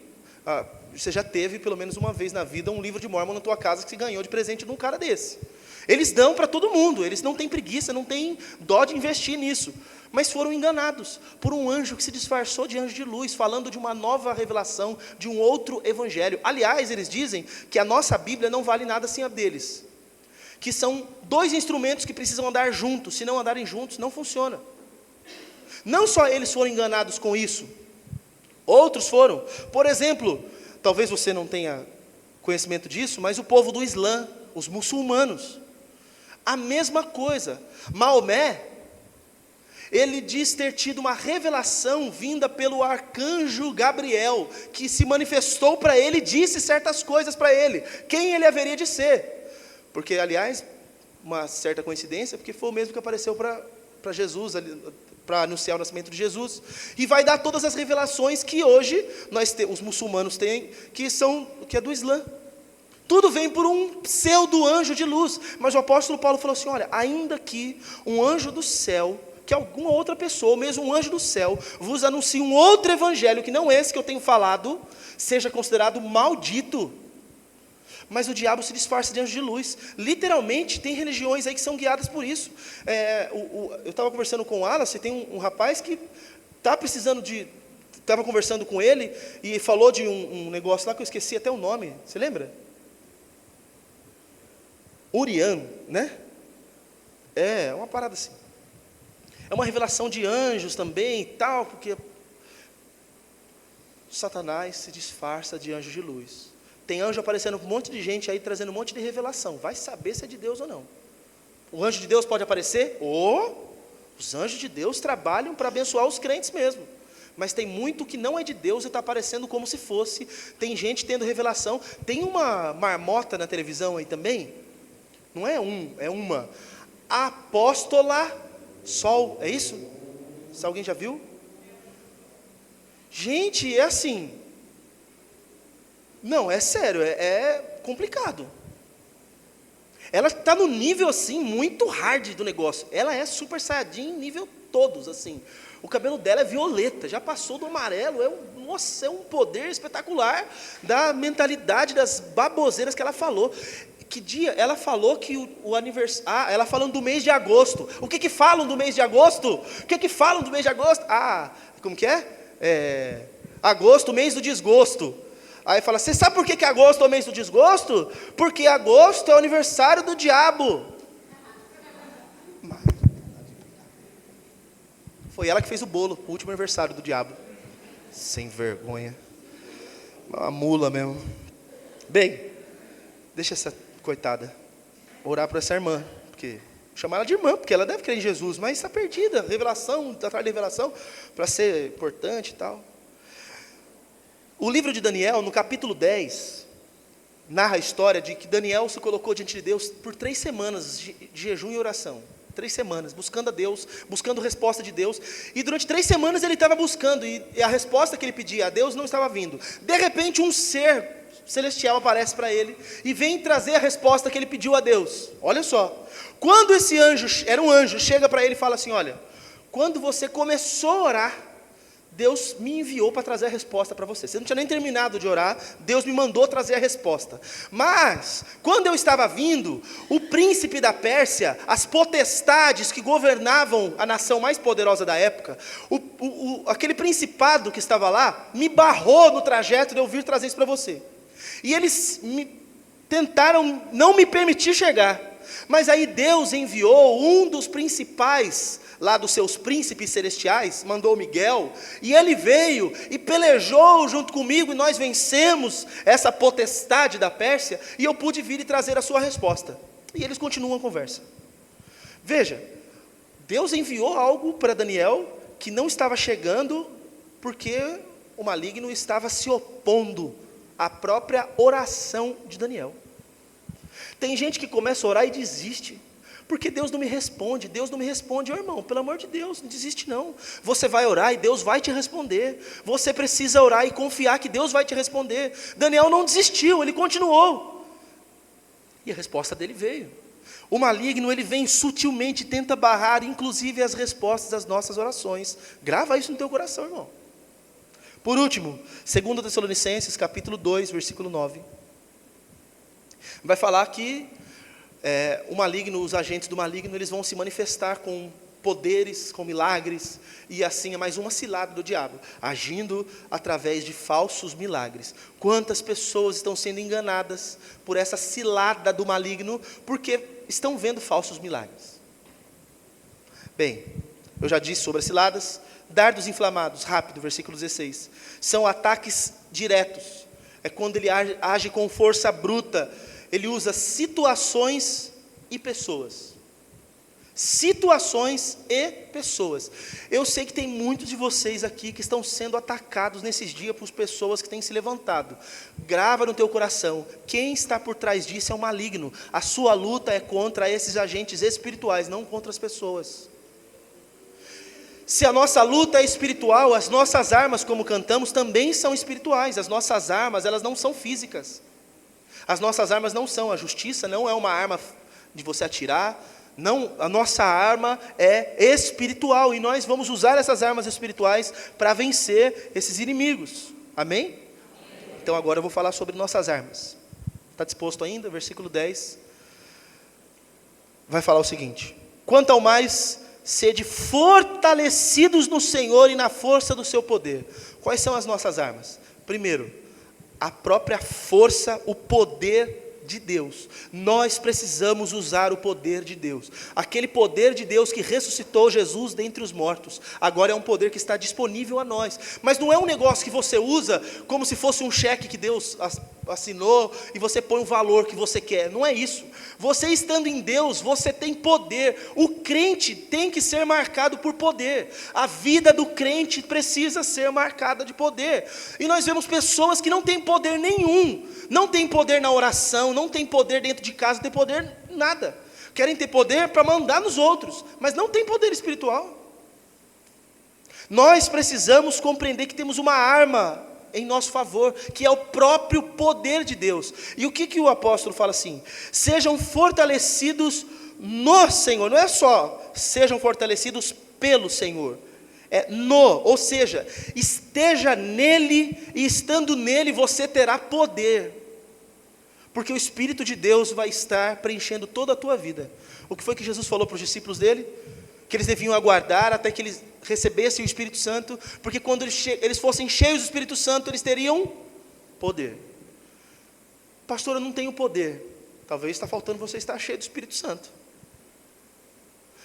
você já teve pelo menos uma vez na vida um livro de Mórmon na tua casa que você ganhou de presente de um cara desse. Eles dão para todo mundo, eles não têm preguiça, não têm dó de investir nisso, mas foram enganados por um anjo que se disfarçou de anjo de luz, falando de uma nova revelação, de um outro evangelho. Aliás, eles dizem que a nossa Bíblia não vale nada sem a deles, que são 2 instrumentos que precisam andar juntos, se não andarem juntos não funciona. Não só eles foram enganados com isso, outros foram. Por exemplo, talvez você não tenha conhecimento disso, mas o povo do Islã, os muçulmanos, a mesma coisa. Maomé, ele diz ter tido uma revelação vinda pelo arcanjo Gabriel, que se manifestou para ele e disse certas coisas para ele, quem ele haveria de ser. Porque, aliás, uma certa coincidência, porque foi o mesmo que apareceu para Jesus, para anunciar o nascimento de Jesus, e vai dar todas as revelações que hoje os muçulmanos têm, que é do Islã. Tudo vem por um pseudo-anjo de luz, mas o apóstolo Paulo falou assim, olha, ainda que um anjo do céu, que alguma outra pessoa, ou mesmo um anjo do céu, vos anuncie um outro evangelho, que não esse que eu tenho falado, seja considerado maldito. Mas o diabo se disfarça de anjo de luz. Literalmente, tem religiões aí que são guiadas por isso. Eu estava conversando com o Wallace, tem um rapaz que está precisando estava conversando com ele, e falou de um negócio lá, que eu esqueci até o nome, você lembra? Urian, né? É uma parada assim. É uma revelação de anjos também e tal, porque Satanás se disfarça de anjo de luz. Tem anjo aparecendo com um monte de gente aí, trazendo um monte de revelação. Vai saber se é de Deus ou não. O anjo de Deus pode aparecer? Os anjos de Deus trabalham para abençoar os crentes mesmo. Mas tem muito que não é de Deus e está aparecendo como se fosse. Tem gente tendo revelação. Tem uma marmota na televisão aí também. Não é é uma. Apóstola Sol, é isso? Se alguém já viu? Gente, é assim. Não, é sério, é complicado. Ela está no nível, assim, muito hard do negócio. Ela é super saiyajin, nível todos, assim. O cabelo dela é violeta, já passou do amarelo. Nossa, é um poder espetacular da mentalidade, das baboseiras que ela falou. Que dia? Ela falou que o aniversário... ela falando do mês de agosto. O que falam do mês de agosto? O que falam do mês de agosto? Como que é? Agosto, mês do desgosto. Aí fala, você sabe por que agosto é o mês do desgosto? Porque agosto é o aniversário do diabo. Foi ela que fez o bolo, o último aniversário do diabo. Sem vergonha. Uma mula mesmo. Bem, deixa essa coitada orar por essa irmã. Chamar ela de irmã, porque ela deve crer em Jesus, mas está perdida. Revelação, está atrás de revelação, para ser importante e tal. O livro de Daniel, no capítulo 10, narra a história de que Daniel se colocou diante de Deus por 3 semanas de jejum e oração. 3 semanas, buscando a Deus, buscando resposta de Deus. E durante 3 semanas ele estava buscando, e a resposta que ele pedia a Deus não estava vindo. De repente um ser celestial aparece para ele, e vem trazer a resposta que ele pediu a Deus. Olha só, quando esse anjo, era um anjo, chega para ele e fala assim, olha, quando você começou a orar, Deus me enviou para trazer a resposta para você. Você não tinha nem terminado de orar, Deus me mandou trazer a resposta. Mas, quando eu estava vindo, o príncipe da Pérsia, as potestades que governavam a nação mais poderosa da época, aquele principado que estava lá, me barrou no trajeto de eu vir trazer isso para você. E eles tentaram não me permitir chegar. Mas aí Deus enviou um dos principais lá dos seus príncipes celestiais, mandou Miguel, e ele veio e pelejou junto comigo, e nós vencemos essa potestade da Pérsia, e eu pude vir e trazer a sua resposta. E eles continuam a conversa. Veja, Deus enviou algo para Daniel, que não estava chegando, porque o maligno estava se opondo à própria oração de Daniel. Tem gente que começa a orar e desiste, porque Deus não me responde. Ô irmão, pelo amor de Deus, não desiste não. Você vai orar e Deus vai te responder. Você precisa orar e confiar que Deus vai te responder. Daniel não desistiu, ele continuou. E a resposta dele veio. O maligno, ele vem sutilmente, tenta barrar, inclusive, as respostas das nossas orações. Grava isso no teu coração, irmão. Por último, 2 Tessalonicenses, capítulo 2, versículo 9. Vai falar que o maligno, os agentes do maligno, eles vão se manifestar com poderes, com milagres, e assim é mais uma cilada do diabo, agindo através de falsos milagres. Quantas pessoas estão sendo enganadas por essa cilada do maligno, porque estão vendo falsos milagres? Bem, eu já disse sobre as ciladas. Dardos inflamados, rápido, versículo 16, são ataques diretos, é quando ele age com força bruta. Ele usa situações e pessoas. Situações e pessoas. Eu sei que tem muitos de vocês aqui que estão sendo atacados nesses dias por pessoas que têm se levantado. Grava no teu coração, quem está por trás disso é o maligno. A sua luta é contra esses agentes espirituais, não contra as pessoas. Se a nossa luta é espiritual, as nossas armas, como cantamos, também são espirituais. As nossas armas, elas não são físicas. As nossas armas não são, a justiça não é uma arma de você atirar, não, a nossa arma é espiritual, e nós vamos usar essas armas espirituais para vencer esses inimigos, amém? Então agora eu vou falar sobre nossas armas. Está disposto ainda? Versículo 10, vai falar o seguinte: quanto ao mais, sede fortalecidos no Senhor e na força do seu poder. Quais são as nossas armas? Primeiro, a própria força, o poder de Deus. Nós precisamos usar o poder de Deus. Aquele poder de Deus que ressuscitou Jesus dentre os mortos, agora é um poder que está disponível a nós. Mas não é um negócio que você usa como se fosse um cheque que Deus assinou e você põe o valor que você quer. Não é isso. Você estando em Deus, você tem poder. O crente tem que ser marcado por poder. A vida do crente precisa ser marcada de poder. E nós vemos pessoas que não têm poder nenhum. Não tem poder na oração, não tem poder dentro de casa, não tem poder em nada. Querem ter poder para mandar nos outros, mas não tem poder espiritual. Nós precisamos compreender que temos uma arma em nosso favor, que é o próprio poder de Deus. E o que o apóstolo fala assim? Sejam fortalecidos no Senhor, não é só sejam fortalecidos pelo Senhor, ou seja, esteja nele, e estando nele você terá poder, porque o Espírito de Deus vai estar preenchendo toda a tua vida. O que foi que Jesus falou para os discípulos dele? Que eles deviam aguardar até que eles recebessem o Espírito Santo, porque quando eles fossem cheios do Espírito Santo, eles teriam poder. Pastor, eu não tenho poder. Talvez está faltando você estar cheio do Espírito Santo.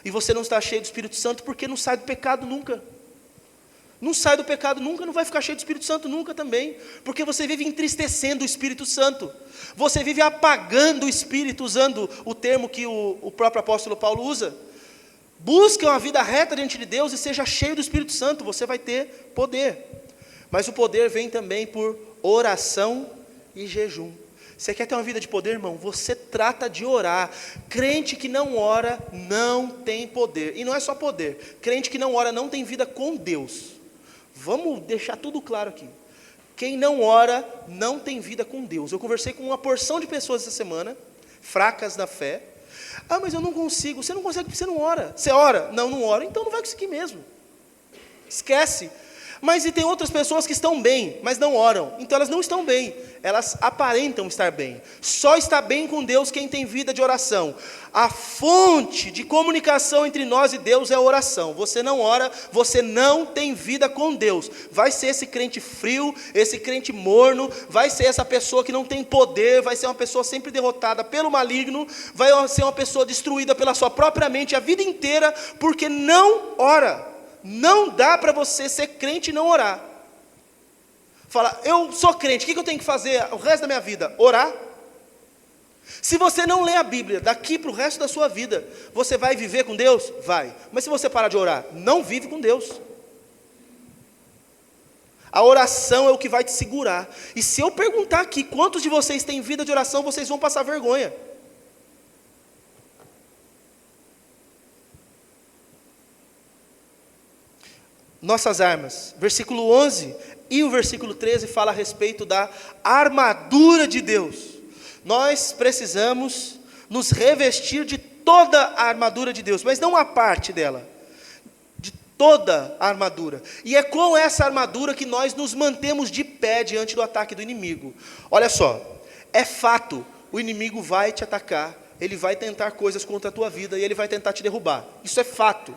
E você não está cheio do Espírito Santo porque não sai do pecado nunca. Não sai do pecado nunca, não vai ficar cheio do Espírito Santo nunca também, porque você vive entristecendo o Espírito Santo, você vive apagando o Espírito, usando o termo que o próprio apóstolo Paulo usa. Busque uma vida reta diante de Deus e seja cheio do Espírito Santo, você vai ter poder. Mas o poder vem também por oração e jejum. Você quer ter uma vida de poder, irmão? Você trata de orar. Crente que não ora não tem poder. E não é só poder. Crente que não ora não tem vida com Deus. Vamos deixar tudo claro aqui. Quem não ora não tem vida com Deus. Eu conversei com uma porção de pessoas essa semana, fracas na fé. Ah, mas eu não consigo. Você não consegue porque você não ora. Você ora? Não, não ora. Então não vai conseguir mesmo. Esquece. Mas e tem outras pessoas que estão bem, mas não oram. Então elas não estão bem. Elas aparentam estar bem. Só está bem com Deus quem tem vida de oração. A fonte de comunicação entre nós e Deus é a oração. Você não ora, você não tem vida com Deus. Vai ser esse crente frio, esse crente morno, vai ser essa pessoa que não tem poder, vai ser uma pessoa sempre derrotada pelo maligno, vai ser uma pessoa destruída pela sua própria mente a vida inteira, porque não ora. Não dá para você ser crente e não orar. Fala, eu sou crente, o que eu tenho que fazer o resto da minha vida? Orar. Se você não lê a Bíblia daqui para o resto da sua vida, você vai viver com Deus? Vai. Mas se você parar de orar, não vive com Deus. A oração é o que vai te segurar. E se eu perguntar aqui, quantos de vocês têm vida de oração, vocês vão passar vergonha. Nossas armas, versículo 11 e o versículo 13 fala a respeito da armadura de Deus. Nós precisamos nos revestir de toda a armadura de Deus, mas não uma parte dela, de toda a armadura. E é com essa armadura que nós nos mantemos de pé diante do ataque do inimigo. Olha só, é fato, o inimigo vai te atacar, ele vai tentar coisas contra a tua vida e ele vai tentar te derrubar. Isso é fato.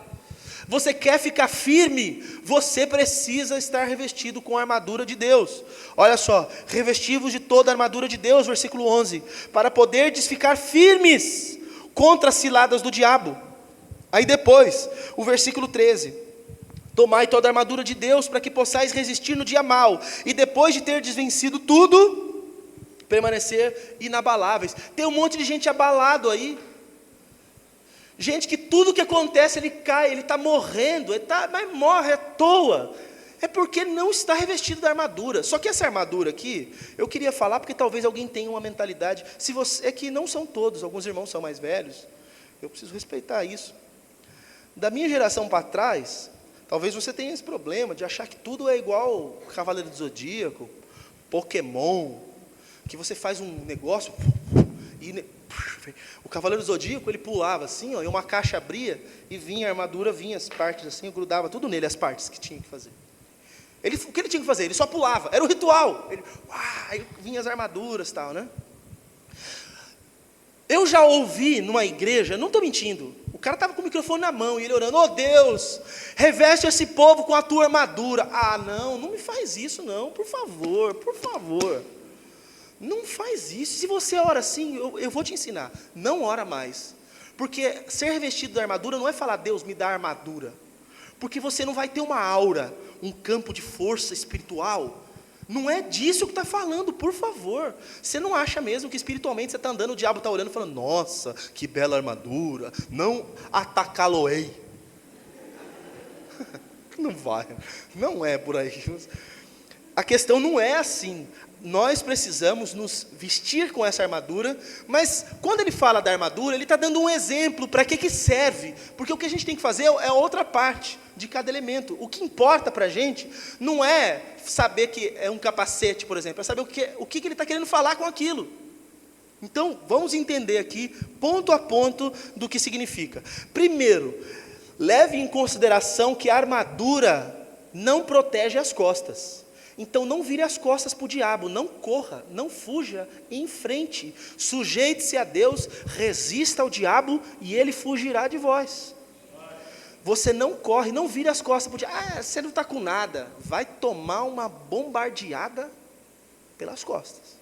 Você quer ficar firme, você precisa estar revestido com a armadura de Deus. Olha só, revestivos de toda a armadura de Deus, versículo 11, para poderdes ficar firmes contra as ciladas do diabo. Aí depois, o versículo 13, tomai toda a armadura de Deus, para que possais resistir no dia mau, e depois de ter desvencido tudo, permanecer inabaláveis. Tem um monte de gente abalado aí, gente que tudo que acontece ele cai, ele está morrendo, mas morre à toa, é porque não está revestido da armadura. Só que essa armadura aqui, eu queria falar porque talvez alguém tenha uma mentalidade, se você, é que não são todos, alguns irmãos são mais velhos, eu preciso respeitar isso. Da minha geração para trás, talvez você tenha esse problema de achar que tudo é igual Cavaleiro do Zodíaco, Pokémon, que você faz um negócio e o Cavaleiro do Zodíaco, ele pulava assim, ó, e uma caixa abria, e vinha a armadura, vinha as partes assim, eu grudava tudo nele, as partes que tinha que fazer. O que ele tinha que fazer? Ele só pulava, era o ritual. Aí vinha as armaduras e tal, né? Eu já ouvi numa igreja, não estou mentindo, o cara estava com o microfone na mão, e ele orando, Deus, reveste esse povo com a tua armadura. Não me faz isso não, por favor, por favor. Não faz isso. Se você ora assim, eu vou te ensinar. Não ora mais. Porque ser revestido da armadura não é falar, Deus, me dá armadura. Porque você não vai ter uma aura, um campo de força espiritual. Não é disso que está falando, por favor. Você não acha mesmo que espiritualmente você está andando, o diabo está orando, falando, nossa, que bela armadura, não atacá-lo-ei. Não vai, não é por aí. A questão não é assim. nós precisamos nos vestir com essa armadura, mas quando ele fala da armadura, ele está dando um exemplo para que serve, porque o que a gente tem que fazer é outra parte de cada elemento. O que importa para a gente não é saber que é um capacete, por exemplo, é saber o que ele está querendo falar com aquilo. Então, vamos entender aqui, ponto a ponto, do que significa. Primeiro, leve em consideração que a armadura não protege as costas. Então não vire as costas para o diabo, não corra, não fuja, em frente. Sujeite-se a Deus, resista ao diabo e ele fugirá de vós. Você não corre, não vire as costas para o diabo. Você não está com nada. Vai tomar uma bombardeada pelas costas.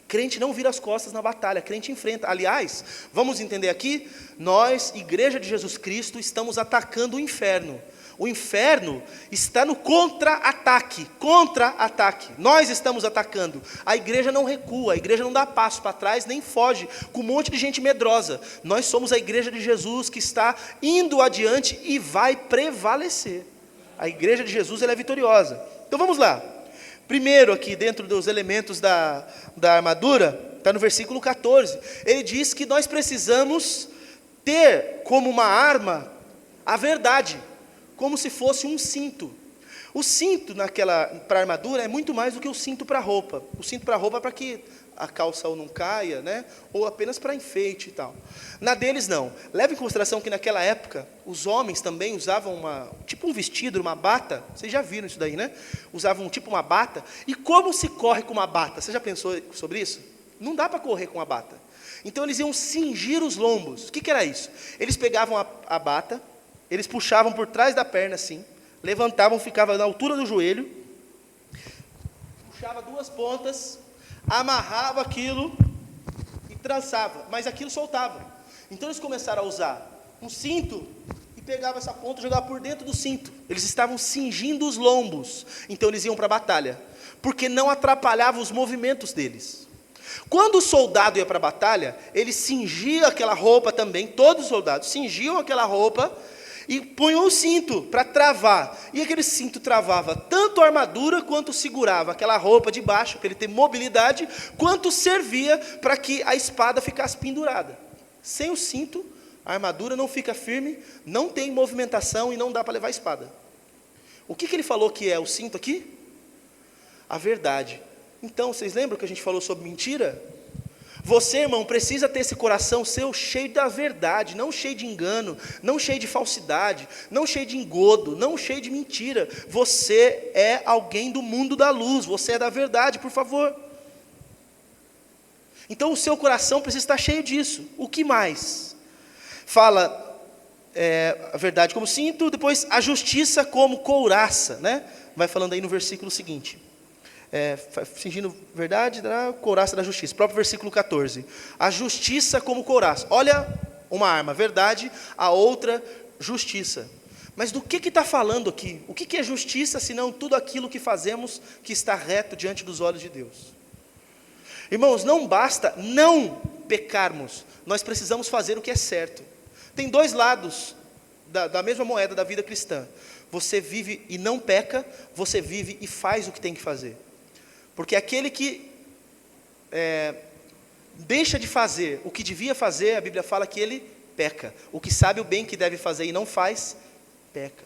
Crente não vira as costas na batalha, crente enfrenta. Aliás, vamos entender aqui, nós, Igreja de Jesus Cristo, estamos atacando o inferno. O inferno está no contra-ataque, nós estamos atacando, a igreja não recua, a igreja não dá passo para trás, nem foge, com um monte de gente medrosa, nós somos a igreja de Jesus que está indo adiante e vai prevalecer, a igreja de Jesus ela é vitoriosa. Então vamos lá, primeiro aqui dentro dos elementos da armadura, está no versículo 14, ele diz que nós precisamos ter como uma arma a verdade, como se fosse um cinto. O cinto para a armadura é muito mais do que o cinto para a roupa. O cinto para a roupa é para que a calça ou não caia, né? Ou apenas para enfeite e tal. Na deles não. Leve em consideração que naquela época, os homens também usavam tipo um vestido, uma bata. Vocês já viram isso daí, né? Usavam tipo uma bata. E como se corre com uma bata? Você já pensou sobre isso? Não dá para correr com uma bata. Então eles iam cingir os lombos. O que era isso? Eles pegavam a bata, eles puxavam por trás da perna assim, levantavam, ficava na altura do joelho, puxava duas pontas, amarrava aquilo e trançava, mas aquilo soltava. Então eles começaram a usar um cinto e pegavam essa ponta e jogavam por dentro do cinto. Eles estavam cingindo os lombos, então eles iam para a batalha, porque não atrapalhava os movimentos deles. Quando o soldado ia para a batalha, ele cingia aquela roupa também, todos os soldados cingiam aquela roupa, e punham o cinto para travar, e aquele cinto travava tanto a armadura, quanto segurava aquela roupa de baixo, para ele ter mobilidade, quanto servia para que a espada ficasse pendurada. Sem o cinto, a armadura não fica firme, não tem movimentação e não dá para levar a espada. O que ele falou que é o cinto aqui? A verdade. Então, vocês lembram que a gente falou sobre mentira? Você, irmão, precisa ter esse coração seu cheio da verdade, não cheio de engano, não cheio de falsidade, não cheio de engodo, não cheio de mentira. Você é alguém do mundo da luz, você é da verdade, por favor. Então o seu coração precisa estar cheio disso. O que mais? Fala a verdade como cinto, depois a justiça como couraça, né? Vai falando aí no versículo seguinte. Fingindo verdade, couraça da justiça, próprio versículo 14, a justiça como couraça, olha uma arma, verdade, a outra, justiça, mas do que está falando aqui? O que é justiça, senão tudo aquilo que fazemos, que está reto diante dos olhos de Deus? Irmãos, não basta não pecarmos, nós precisamos fazer o que é certo. Tem dois lados da mesma moeda da vida cristã, você vive e não peca, você vive e faz o que tem que fazer. Porque aquele que deixa de fazer o que devia fazer, a Bíblia fala que ele peca. O que sabe o bem que deve fazer e não faz, peca.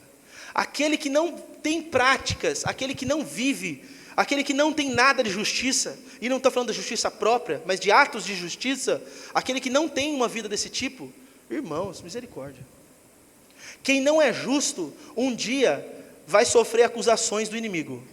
Aquele que não tem práticas, aquele que não vive, aquele que não tem nada de justiça, e não estou falando da justiça própria, mas de atos de justiça, aquele que não tem uma vida desse tipo, irmãos, misericórdia. Quem não é justo, um dia vai sofrer acusações do inimigo.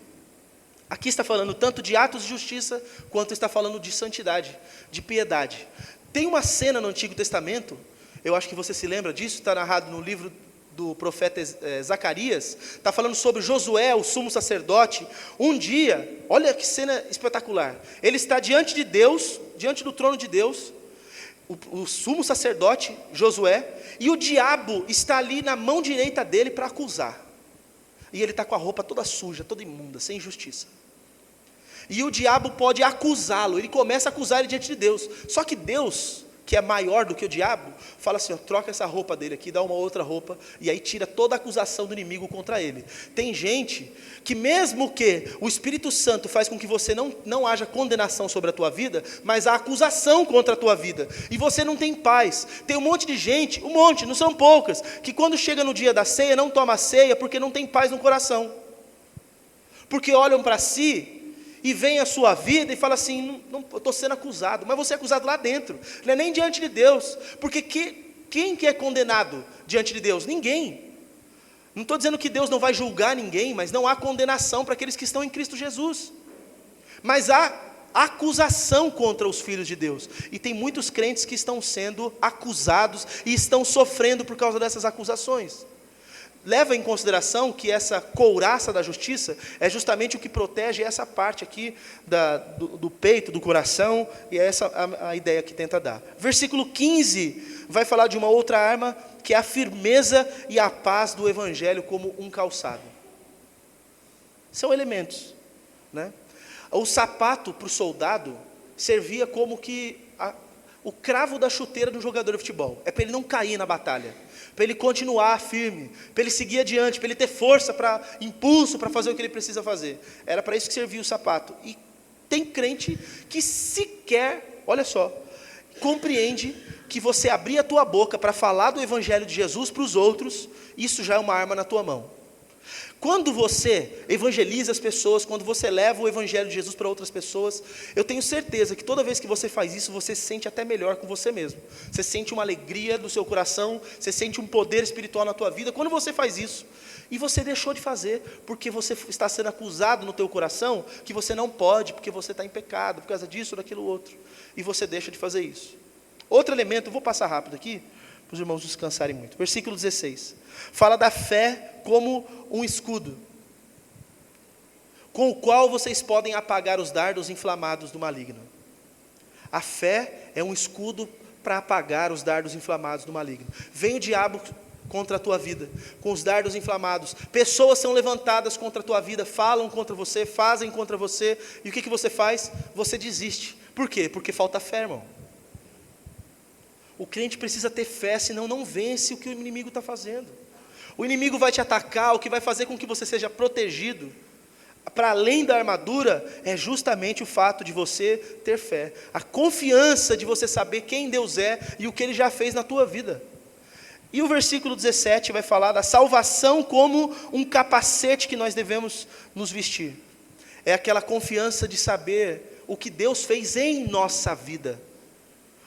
Aqui está falando tanto de atos de justiça, quanto está falando de santidade, de piedade. Tem uma cena no Antigo Testamento, eu acho que você se lembra disso, está narrado no livro do profeta Zacarias, está falando sobre Josué, o sumo sacerdote. Um dia, olha que cena espetacular, ele está diante de Deus, diante do trono de Deus, o sumo sacerdote, Josué, e o diabo está ali na mão direita dele para acusar. E ele está com a roupa toda suja, toda imunda, sem justiça. E o diabo pode acusá-lo, ele começa a acusar ele diante de Deus. Só que Deus que é maior do que o diabo, fala assim, ó, troca essa roupa dele aqui, dá uma outra roupa, e aí tira toda a acusação do inimigo contra ele. Tem gente que mesmo que o Espírito Santo faz com que você não haja condenação sobre a tua vida, mas há acusação contra a tua vida, e você não tem paz. Tem um monte de gente, não são poucas, que quando chega no dia da ceia, não toma a ceia, porque não tem paz no coração. Porque olham para si, e vem a sua vida e fala assim, eu estou sendo acusado, mas você é acusado lá dentro, não é nem diante de Deus, porque quem que é condenado diante de Deus? Ninguém. Não estou dizendo que Deus não vai julgar ninguém, mas não há condenação para aqueles que estão em Cristo Jesus, mas há acusação contra os filhos de Deus, e tem muitos crentes que estão sendo acusados, e estão sofrendo por causa dessas acusações. Leva em consideração que essa couraça da justiça é justamente o que protege essa parte aqui do peito, do coração, e é essa a ideia que tenta dar. Versículo 15 vai falar de uma outra arma, que é a firmeza e a paz do Evangelho como um calçado. São elementos, né? O sapato para o soldado servia como que o cravo da chuteira de um jogador de futebol, é para ele não cair na batalha, para ele continuar firme, para ele seguir adiante, para ele ter força, impulso para fazer o que ele precisa fazer. Era para isso que servia o sapato. E tem crente que sequer, olha só, compreende que você abrir a tua boca para falar do Evangelho de Jesus para os outros, isso já é uma arma na tua mão. Quando você evangeliza as pessoas, quando você leva o Evangelho de Jesus para outras pessoas, eu tenho certeza que toda vez que você faz isso, você se sente até melhor com você mesmo. Você sente uma alegria no seu coração, você sente um poder espiritual na tua vida, quando você faz isso. E você deixou de fazer, porque você está sendo acusado no teu coração, que você não pode, porque você está em pecado, por causa disso ou daquilo outro. E você deixa de fazer isso. Outro elemento, eu vou passar rápido aqui, para os irmãos descansarem muito. Versículo 16. Fala da fé como um escudo, com o qual vocês podem apagar os dardos inflamados do maligno. A fé é um escudo para apagar os dardos inflamados do maligno. Vem o diabo contra a tua vida, com os dardos inflamados. Pessoas são levantadas contra a tua vida, falam contra você, fazem contra você. E o que você faz? Você desiste. Por quê? Porque falta fé, irmão. O crente precisa ter fé, senão não vence o que o inimigo está fazendo. O inimigo vai te atacar, o que vai fazer com que você seja protegido, para além da armadura, é justamente o fato de você ter fé. A confiança de você saber quem Deus é e o que Ele já fez na tua vida. E o versículo 17 vai falar da salvação como um capacete que nós devemos nos vestir. É aquela confiança de saber o que Deus fez em nossa vida.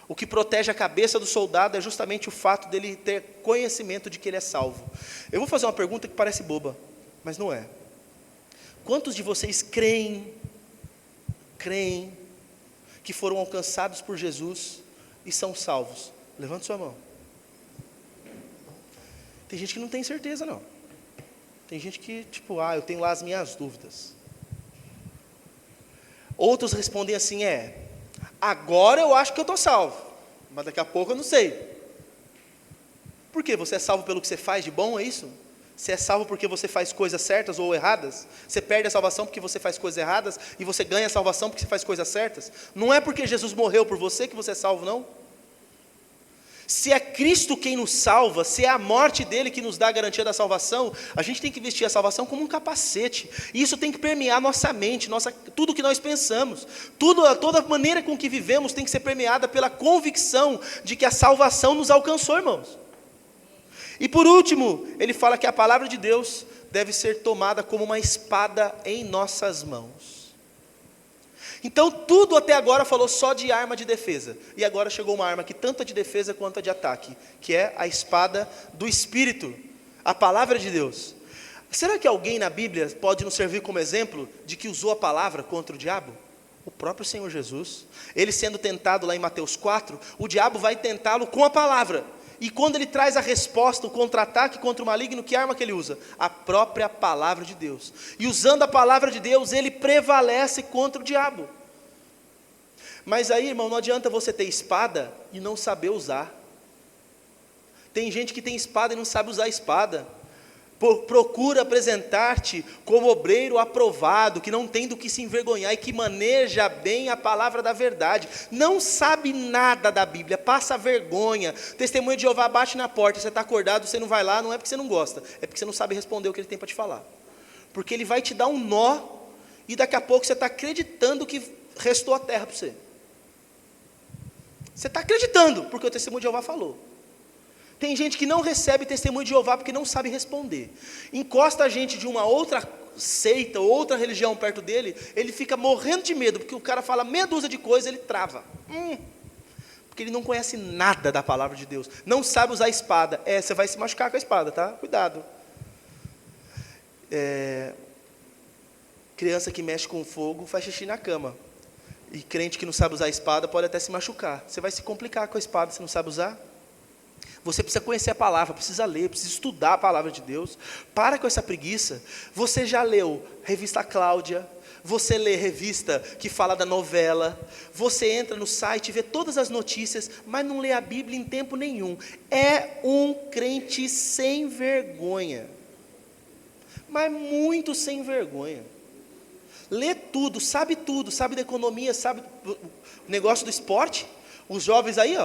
O que protege a cabeça do soldado é justamente o fato dele ter conhecimento de que ele é salvo. Eu vou fazer uma pergunta que parece boba, mas não é. Quantos de vocês creem que foram alcançados por Jesus e são salvos? Levante sua mão. Tem gente que não tem certeza, não. Tem gente que, eu tenho lá as minhas dúvidas. Outros respondem assim, agora eu acho que eu estou salvo, mas daqui a pouco eu não sei. Por quê? Você é salvo pelo que você faz de bom, é isso? Você é salvo porque você faz coisas certas ou erradas? Você perde a salvação porque você faz coisas erradas e você ganha a salvação porque você faz coisas certas? Não é porque Jesus morreu por você que você é salvo, não? Se é Cristo quem nos salva, se é a morte dele que nos dá a garantia da salvação, a gente tem que vestir a salvação como um capacete. E isso tem que permear nossa mente, tudo que nós pensamos. Toda a maneira com que vivemos tem que ser permeada pela convicção de que a salvação nos alcançou, irmãos. E por último, ele fala que a palavra de Deus deve ser tomada como uma espada em nossas mãos. Então tudo até agora falou só de arma de defesa, e agora chegou uma arma que tanto é de defesa quanto é de ataque, que é a espada do Espírito, a palavra de Deus. Será que alguém na Bíblia pode nos servir como exemplo de que usou a palavra contra o diabo? O próprio Senhor Jesus. Ele sendo tentado lá em Mateus 4, o diabo vai tentá-lo com a palavra, e quando ele traz a resposta, o contra-ataque contra o maligno, que arma que ele usa? A própria palavra de Deus. E usando a palavra de Deus, ele prevalece contra o diabo. Mas aí, irmão, não adianta você ter espada e não saber usar. Tem gente que tem espada e não sabe usar a espada. Procura apresentar-te como obreiro aprovado, que não tem do que se envergonhar e que maneja bem a palavra da verdade. Não sabe nada da Bíblia, passa vergonha. Testemunho de Jeová bate na porta, você está acordado, você não vai lá, não é porque você não gosta, é porque você não sabe responder o que ele tem para te falar. Porque ele vai te dar um nó e daqui a pouco você está acreditando que restou a terra para você. Você está acreditando, porque o testemunho de Jeová falou. Tem gente que não recebe testemunho de Jeová porque não sabe responder. Encosta a gente de uma outra seita, outra religião perto dele, ele fica morrendo de medo, porque o cara fala meia dúzia de coisas, ele trava. Porque ele não conhece nada da palavra de Deus. Não sabe usar a espada. Você vai se machucar com a espada, tá? Cuidado. Criança que mexe com fogo faz xixi na cama. E crente que não sabe usar a espada pode até se machucar. Você vai se complicar com a espada se não sabe usar. Você precisa conhecer a palavra, precisa ler, precisa estudar a palavra de Deus. Para com essa preguiça. Você já leu revista Cláudia, você lê revista que fala da novela, você entra no site, vê todas as notícias, mas não lê a Bíblia em tempo nenhum. É um crente sem vergonha, mas muito sem vergonha. Lê tudo, sabe da economia, sabe o negócio do esporte. Os jovens aí,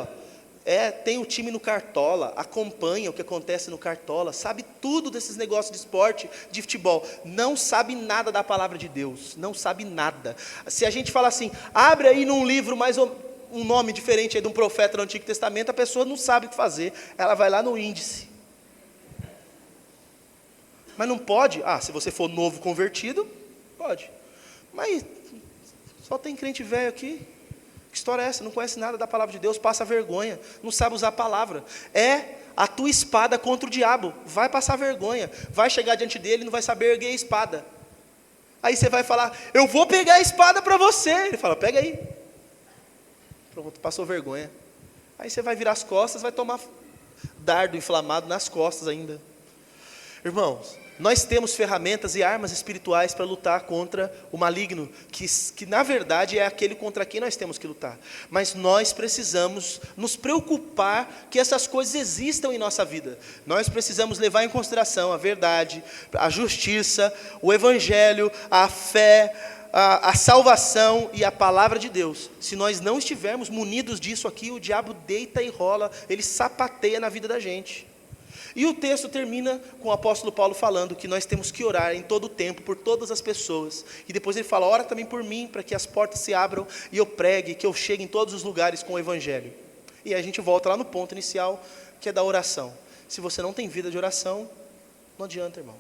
tem o time no Cartola, acompanha o que acontece no Cartola, sabe tudo desses negócios de esporte, de futebol, não sabe nada da palavra de Deus, não sabe nada. Se a gente fala assim, abre aí num livro mais um nome diferente aí de um profeta do Antigo Testamento, a pessoa não sabe o que fazer, ela vai lá no índice. Mas não pode, se você for novo convertido, pode. Mas só tem crente velho aqui. Que história é essa? Não conhece nada da palavra de Deus, passa vergonha, não sabe usar a palavra. É a tua espada contra o diabo, vai passar vergonha, vai chegar diante dele e não vai saber erguer a espada. Aí você vai falar, eu vou pegar a espada para você. Ele fala, pega aí. Pronto, passou vergonha. Aí você vai virar as costas, vai tomar dardo inflamado nas costas ainda. Irmãos, nós temos ferramentas e armas espirituais para lutar contra o maligno, que na verdade é aquele contra quem nós temos que lutar. Mas nós precisamos nos preocupar que essas coisas existam em nossa vida. Nós precisamos levar em consideração a verdade, a justiça, o evangelho, a fé, a salvação e a palavra de Deus. Se nós não estivermos munidos disso aqui, o diabo deita e rola, ele sapateia na vida da gente. E o texto termina com o apóstolo Paulo falando que nós temos que orar em todo o tempo, por todas as pessoas. E depois ele fala, ora também por mim, para que as portas se abram e eu pregue, que eu chegue em todos os lugares com o evangelho. E aí a gente volta lá no ponto inicial, que é da oração. Se você não tem vida de oração, não adianta, irmão.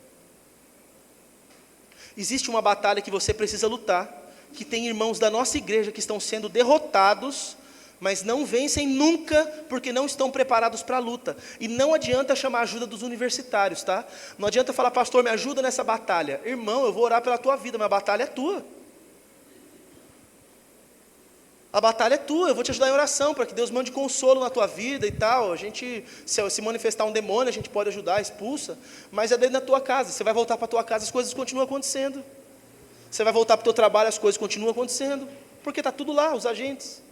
Existe uma batalha que você precisa lutar, que tem irmãos da nossa igreja que estão sendo derrotados, mas não vencem nunca, porque não estão preparados para a luta. E não adianta chamar a ajuda dos universitários, tá? Não adianta falar, pastor, me ajuda nessa batalha. Irmão, eu vou orar pela tua vida, mas a batalha é tua. A batalha é tua, eu vou te ajudar em oração, para que Deus mande consolo na tua vida e tal. A gente, se manifestar um demônio, a gente pode ajudar, expulsa. Mas é dentro da tua casa, você vai voltar para a tua casa, as coisas continuam acontecendo. Você vai voltar para o teu trabalho, as coisas continuam acontecendo. Porque está tudo lá, os agentes.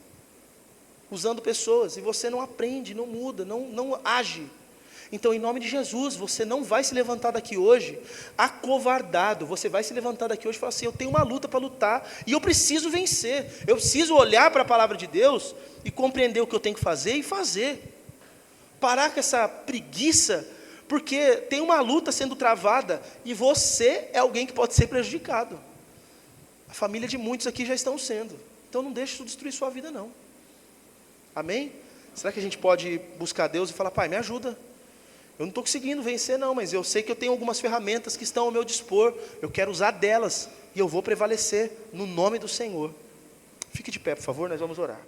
Usando pessoas, e você não aprende, não muda, não age. Então, em nome de Jesus, você não vai se levantar daqui hoje acovardado, você vai se levantar daqui hoje e falar assim, eu tenho uma luta para lutar, e eu preciso vencer, eu preciso olhar para a palavra de Deus, e compreender o que eu tenho que fazer, e fazer. Parar com essa preguiça, porque tem uma luta sendo travada, e você é alguém que pode ser prejudicado. A família de muitos aqui já estão sendo, então não deixe isso destruir sua vida não. Amém? Será que a gente pode buscar Deus e falar, pai, me ajuda. Eu não estou conseguindo vencer não, mas eu sei que eu tenho algumas ferramentas que estão ao meu dispor. Eu quero usar delas e eu vou prevalecer no nome do Senhor. Fique de pé, por favor, nós vamos orar.